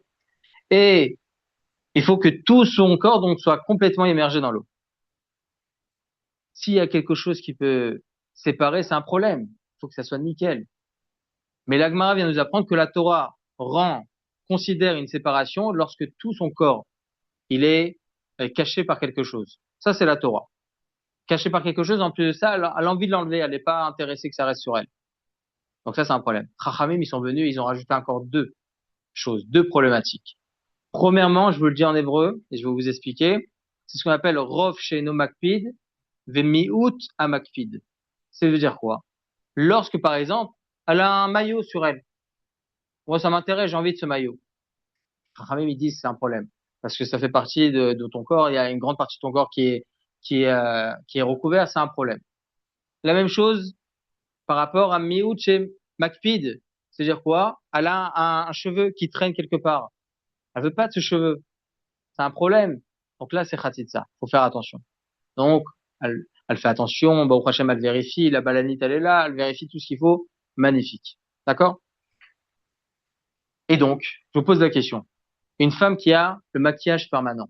Et il faut que tout son corps, donc, soit complètement immergé dans l'eau. S'il y a quelque chose qui peut séparer, c'est un problème. Il faut que ça soit nickel. Mais la Gemara vient nous apprendre que la Torah considère une séparation lorsque tout son corps, il est caché par quelque chose. Ça, c'est la Torah. Caché par quelque chose, en plus de ça, elle a envie de l'enlever, elle n'est pas intéressée que ça reste sur elle. Donc ça, c'est un problème. Chachamim, ils sont venus, ils ont rajouté encore deux choses, deux problématiques. Premièrement, je vous le dis en hébreu, et je vais vous expliquer, c'est ce qu'on appelle Rov Sheino Makpid, Vemiut Amakpid. Ça veut dire quoi? Lorsque, par exemple, elle a un maillot sur elle. Moi, ça m'intéresse, j'ai envie de ce maillot. Chachamim, ils disent c'est un problème. Parce que ça fait partie de ton corps, il y a une grande partie de ton corps qui est recouvert, c'est un problème. La même chose par rapport à Miut chez Makpid. C'est-à-dire quoi? Elle a un cheveu qui traîne quelque part. Elle veut pas de ce cheveu. C'est un problème. Donc là, c'est Khatitsa. Faut faire attention. Donc, elle fait attention. Bah, au prochain, elle vérifie. La balanite, elle est là. Elle vérifie tout ce qu'il faut. Magnifique. D'accord? Et donc, je vous pose la question. Une femme qui a le maquillage permanent,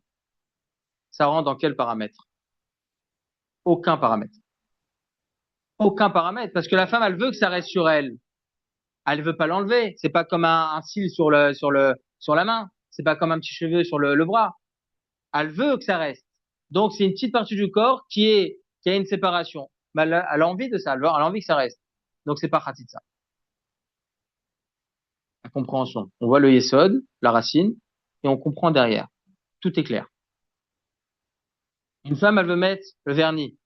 ça rentre dans quel paramètre? Aucun paramètre. Aucun paramètre. Parce que la femme, elle veut que ça reste sur elle. Elle veut pas l'enlever. C'est pas comme un cil sur la main. C'est pas comme un petit cheveu sur le bras. Elle veut que ça reste. Donc, c'est une petite partie du corps qui a une séparation. Mais elle a envie de ça. Elle a envie que ça reste. Donc, c'est pas khatitsa. La compréhension. On voit le yesod, la racine, et on comprend derrière. Tout est clair. Une femme, elle veut mettre le vernis.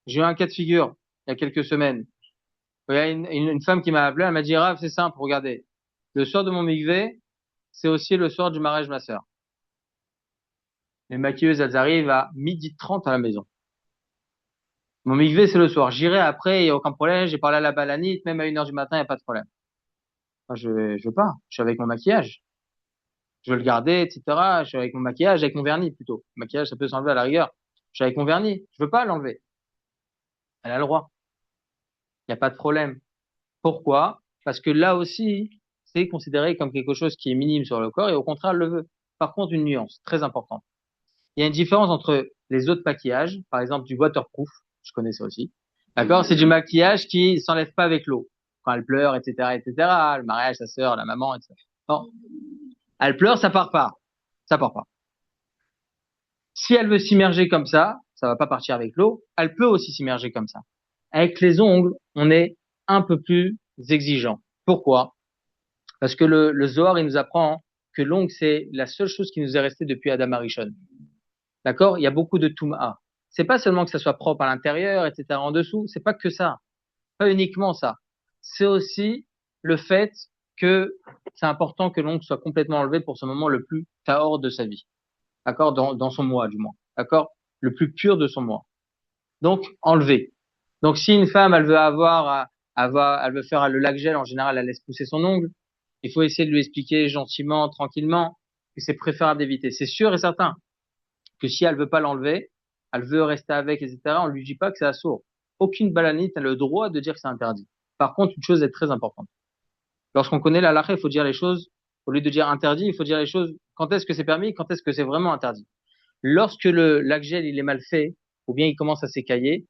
J'ai eu un cas de figure il y a quelques semaines. Il y a une femme qui m'a appelé, elle m'a dit, Rav, c'est simple, regardez. Le soir de mon mikvé, c'est aussi le soir du mariage de ma sœur. Les maquilleuses, elles arrivent à 12h30 à la maison. Mon mikvé, c'est le soir. J'irai après, il n'y a aucun problème. J'ai parlé à la balanite, même à 1h du matin, il n'y a pas de problème. Moi, je veux pas. Je suis avec mon maquillage. Je veux le garder, etc. Je suis avec mon maquillage, avec mon vernis plutôt. Le maquillage, ça peut s'enlever à la rigueur. Je suis avec mon vernis. Je veux pas l'enlever. Elle a le droit. Il n'y a pas de problème. Pourquoi? Parce que là aussi, c'est considéré comme quelque chose qui est minime sur le corps et au contraire, elle le veut. Par contre, une nuance très importante. Il y a une différence entre les autres maquillages, par exemple du waterproof, je connais ça aussi. D'accord? C'est du maquillage qui s'enlève pas avec l'eau. Quand elle pleure, etc., etc., le mariage, sa sœur, la maman, etc. Non. Elle pleure, ça part pas. Ça part pas. Si elle veut s'immerger comme ça va pas partir avec l'eau. Elle peut aussi s'immerger comme ça. Avec les ongles, on est un peu plus exigeant. Pourquoi? Parce que le Zohar, il nous apprend que l'ongle, c'est la seule chose qui nous est restée depuis Adam Arishon. D'accord? Il y a beaucoup de Toum'a. C'est pas seulement que ça soit propre à l'intérieur, etc., en dessous. C'est pas que ça. Pas uniquement ça. C'est aussi le fait que c'est important que l'ongle soit complètement enlevé pour ce moment le plus tahor de sa vie. D'accord? Dans son moi, du moins. D'accord? Le plus pur de son moi. Donc, enlevé. Donc, si une femme, elle veut elle veut faire le lac gel, en général, elle laisse pousser son ongle. Il faut essayer de lui expliquer gentiment, tranquillement, que c'est préférable d'éviter. C'est sûr et certain que si elle veut pas l'enlever, elle veut rester avec, etc., on lui dit pas que c'est assourd. Aucune balanite n'a le droit de dire que c'est interdit. Par contre, une chose est très importante. Lorsqu'on connaît la halakha, il faut dire les choses, au lieu de dire interdit, il faut dire les choses, quand est-ce que c'est permis, quand est-ce que c'est vraiment interdit. Lorsque le lac gel, il est mal fait, ou bien il commence à s'écailler,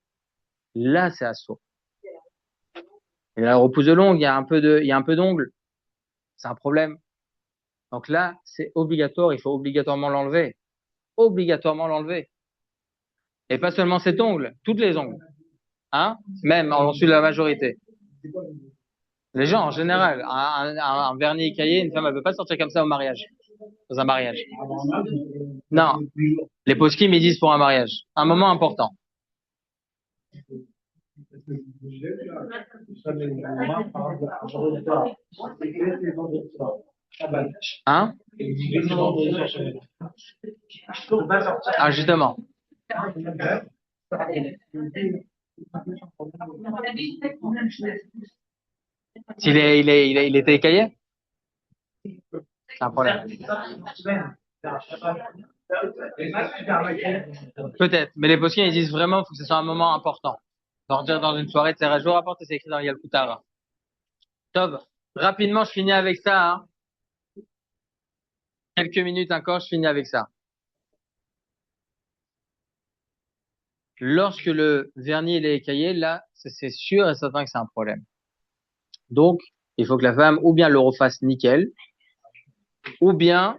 là, c'est assourd. Et la repousse de l'ongle, il y a un peu d'ongle. C'est un problème. Donc là, c'est obligatoire, il faut obligatoirement l'enlever. Obligatoirement l'enlever. Et pas seulement cet ongle, toutes les ongles. Hein? Même en dessous de la majorité. Les gens, en général, un vernis écaillé, une femme, elle peut pas sortir comme ça au mariage. Dans un mariage. Non. Les poskim, ils disent pour un mariage. Un moment important. Hein? Ah, justement. Il était écaillé? C'est un problème. Peut-être. Mais les poskim, ils disent vraiment, faut que ce soit un moment important. Sortir dans une soirée de serrage. Je vous rapporte, c'est écrit dans Yalkutara. Top. Rapidement, je finis avec ça, hein. Quelques minutes encore, je finis avec ça. Lorsque le vernis il est écaillé, là, c'est sûr et certain que c'est un problème. Donc, il faut que la femme ou bien le refasse nickel, ou bien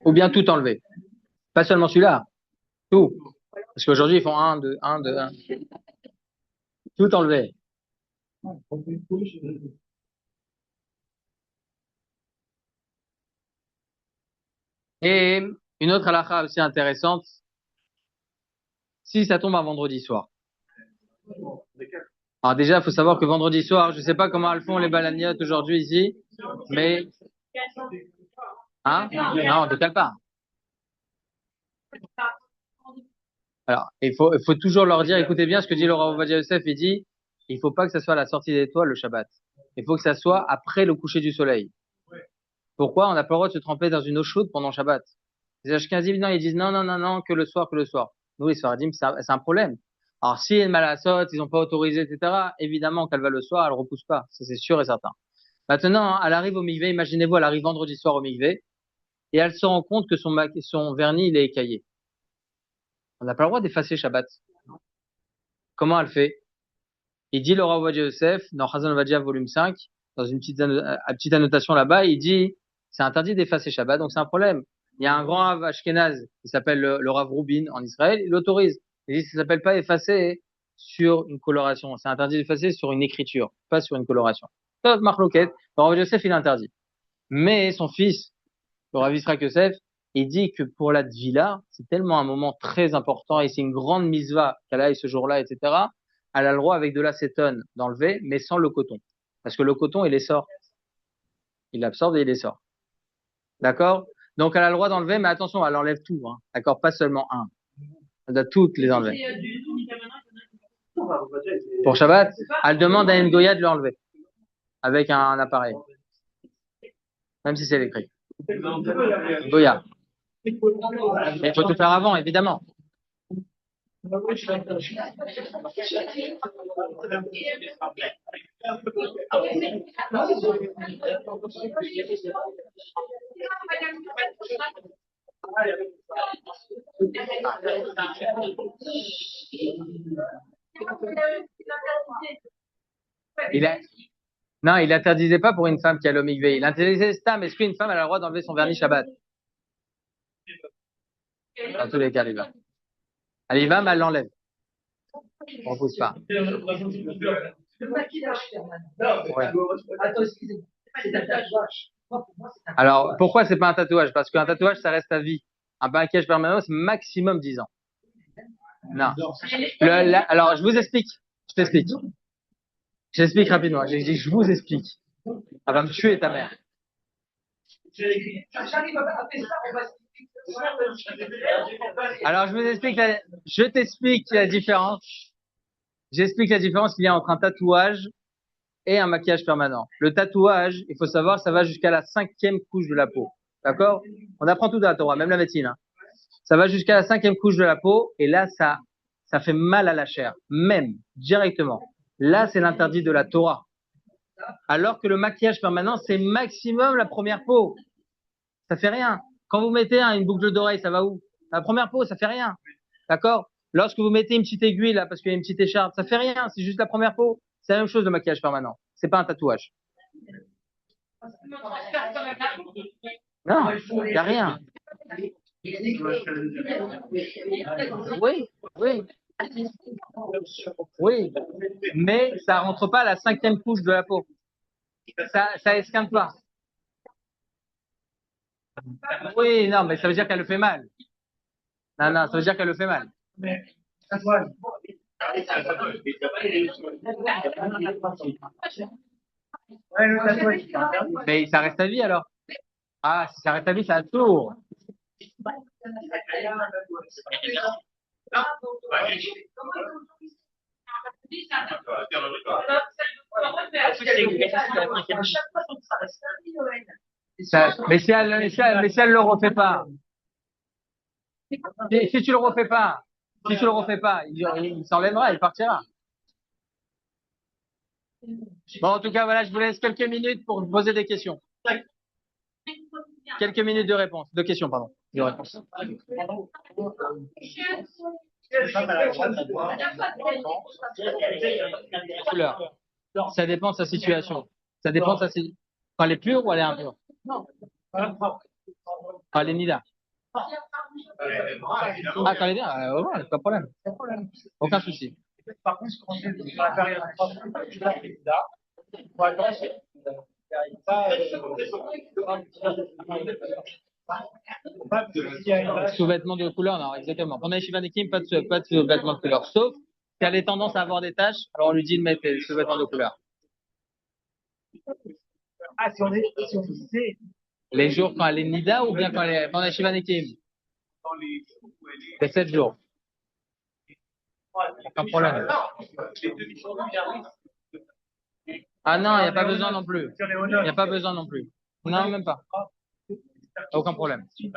tout enlever. Pas seulement celui-là, tout. Parce qu'aujourd'hui, ils font 1, 2, 1, 2, 1. Tout enlever. Et une autre halakha aussi intéressante, si ça tombe un vendredi soir. Alors déjà, il faut savoir que vendredi soir, je sais pas comment elles font les balaniotes aujourd'hui ici, mais hein? Non, on décale pas. Alors, il faut toujours leur dire, écoutez bien ce que dit le Rav Ovadia Yosef, il dit, il faut pas que ça soit à la sortie des étoiles le Shabbat. Il faut que ça soit après le coucher du soleil. Pourquoi? On n'a pas le droit de se tremper dans une eau chaude pendant Shabbat. Les Ashkenazim, non, ils disent non, que le soir, que le soir. Nous, les Sfaradim, c'est un problème. Alors, si une malasot, ils n'ont pas autorisé, etc., évidemment qu'elle va le soir, elle repousse pas. Ça, c'est sûr et certain. Maintenant, elle arrive au mikvé, imaginez-vous, elle arrive vendredi soir au mikvé, et elle se rend compte que son vernis, il est écaillé. On n'a pas le droit d'effacer Shabbat. Comment elle fait? Il dit le Rav Ovadia Yosef, dans Chazon Ovadia, volume 5, dans une petite annotation là-bas, il dit, c'est interdit d'effacer Shabbat, donc c'est un problème. Il y a un grand Rav Ashkenaz, qui s'appelle le Rav Rubin, en Israël, il l'autorise. Il dit, ça s'appelle pas effacer sur une coloration. C'est interdit d'effacer sur une écriture, pas sur une coloration. Sauf Marloquet, le Rav Ovadia Yosef, il interdit. Mais son fils, le Rav Yisraël Yosef, il dit que pour la Tvila, c'est tellement un moment très important et c'est une grande misva qu'elle aille ce jour-là, etc. Elle a le droit avec de l'acétone d'enlever, mais sans le coton. Parce que le coton, il les sort. Il l'absorbe et il les sort. D'accord? Donc, elle a le droit d'enlever, mais attention, elle enlève tout, hein. D'accord? Pas seulement un. Elle doit toutes les enlever. Pour Shabbat, elle demande à une goya de l'enlever. Avec un appareil. Même si c'est électrique. Goya. Mais il faut tout faire avant, évidemment. Il a... Non, il interdisait pas pour une femme qui a l'omigvé. Il interdisait Stam. Est-ce qu'une femme a le droit d'enlever son vernis Shabbat? Dans tous les cas, elle y va. Elle y va, mais elle l'enlève. On repousse pas. Ouais. Alors, pourquoi c'est pas un tatouage? Parce qu'un tatouage, ça reste à vie. Un maquillage permanent, c'est maximum 10 ans. Non. Alors, je vous explique. Je t'explique. J'explique rapidement. J'ai dit, je vous explique. Elle va me tuer, ta mère. Alors, je t'explique la différence. J'explique la différence qu'il y a entre un tatouage et un maquillage permanent. Le tatouage, il faut savoir, ça va jusqu'à la 5e couche de la peau. D'accord? On apprend tout dans la Torah, même la médecine, hein. Ça va jusqu'à la 5e couche de la peau, et là, ça fait mal à la chair. Même, directement. Là, c'est l'interdit de la Torah. Alors que le maquillage permanent, c'est maximum la première peau. Ça fait rien. Quand vous mettez une boucle d'oreille, ça va où? La première peau, ça fait rien. D'accord? Lorsque vous mettez une petite aiguille, là, parce qu'il y a une petite écharpe, ça fait rien. C'est juste la première peau. C'est la même chose, le maquillage permanent. C'est pas un tatouage. Non, il n'y a rien. Oui, oui. Oui. Mais ça rentre pas à la 5e couche de la peau. Ça esquinte pas. Oui, non, mais ça veut dire qu'elle le fait mal. Non, non, ça veut dire qu'elle le fait mal. Mais ça reste à vie alors. Ah, si ça reste à vie, c'est un tour. Mais si elle le refait pas. Si tu le refais pas, il s'enlèvera, il partira. Bon, en tout cas, voilà, je vous laisse quelques minutes pour poser des questions. Quelques minutes de réponse, de questions, pardon, de réponse. Couleur. Ça dépend de sa situation. Ça dépend de sa situation. Quand elle est pure ou elle est impure? Quand elle est nida. Ah, quand elle est bien, ouais, pas de problème. Aucun souci. Par contre, quand on est dans la période Sous-vêtements de couleur, non, exactement. Pendant les Shiva Nekim, pas de sous-vêtements de couleur. Sauf qu'elle a tendance à avoir des taches, alors on lui dit de mettre des sous-vêtements de couleur. Ah, si on sait. Les jours quand elle est Nida ou bien quand elle est pendant les Shiva Nekim? C'est 7 jours. Pas de problème. Ah non, il n'y a pas besoin non plus. Il n'y a pas besoin non plus. Non, même pas. Aucun problème. J'ai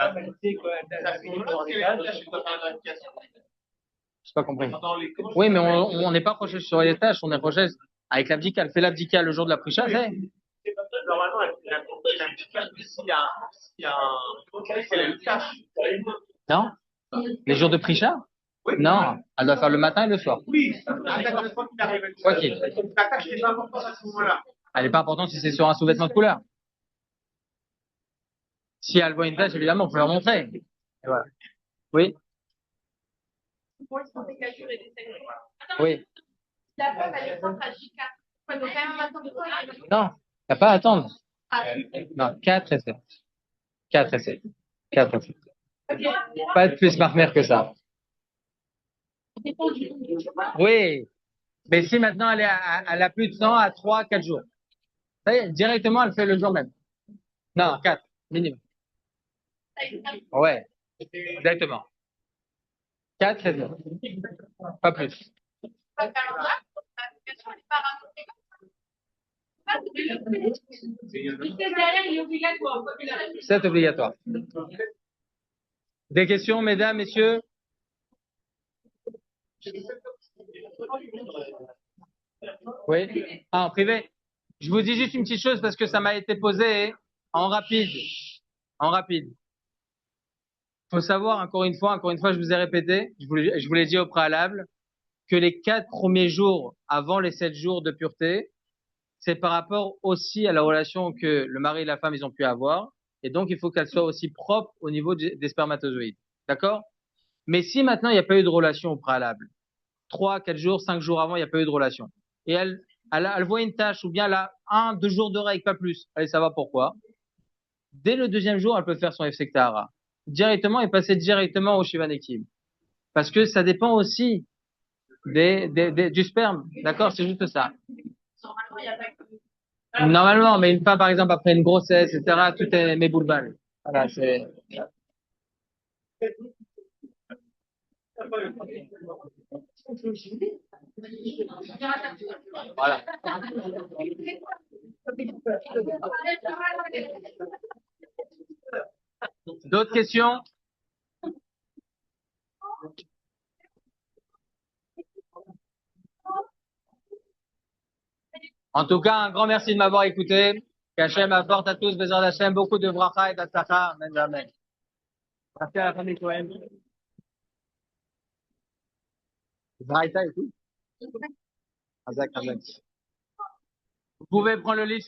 pas compris. Oui, mais on n'est pas proche sur les tâches, on est proche avec l'abdika. Elle fait l'abdika le jour de la prisha, c'est. Normalement, s'il y a une tâche. Non? Les jours de prisha? Non, elle doit faire le matin et le soir. Oui, d'accord, Quoi qu'il. La tâche n'est pas importante à ce moment-là. Elle n'est pas importante si c'est sur un sous-vêtement de couleur. Si elle voit une tache, évidemment, on peut leur montrer. Et voilà. Oui? Oui. La femme, elle est contre à J4. Ouais, donc quand même attendre. Non, il n'y a pas à attendre. Non, 4 et 7. 4 et 7. 4 et 7. Pas de plus marmère que ça. Oui. Mais si maintenant elle a plus de sang à 3, 4 jours. Ça y est, directement, elle fait le jour même. Non, 4, minimum. Ouais. Exactement. 4 et 7. Pas plus. derrière, il est obligatoire. C'est obligatoire. Des questions, mesdames, messieurs? Oui. Ah, en privé. Je vous dis juste une petite chose parce que ça m'a été posé en rapide. En rapide. Faut savoir, encore une fois, je vous ai répété, je vous l'ai dit au préalable, que les 4 premiers jours avant les 7 jours de pureté, c'est par rapport aussi à la relation que le mari et la femme, ils ont pu avoir. Et donc, il faut qu'elle soit aussi propre au niveau des spermatozoïdes. D'accord? Mais si maintenant, il n'y a pas eu de relation au préalable, 3, 4 jours, 5 jours avant, il n'y a pas eu de relation. Et elle voit une tache ou bien elle a 1, 2 jours de règles, pas plus. Allez, ça va pourquoi? Dès le deuxième jour, elle peut faire son Efsek Tahara directement et passer directement au Shiva Nekim. Parce que ça dépend aussi du sperme. D'accord? C'est juste ça. Normalement, il n'y a pas que. Normalement, mais une femme, par exemple, après une grossesse, etc., tout est mes boules-balles. Voilà, c'est. Voilà. D'autres questions? En tout cas, un grand merci de m'avoir écouté. Qu'Hachem apporte à tous, Bézard Hachem, beaucoup de bracha et d'atzlacha. Amen, amen. Merci à la famille Cohen. Zraïta et tout. Hazak, hazak. Vous pouvez prendre le livre.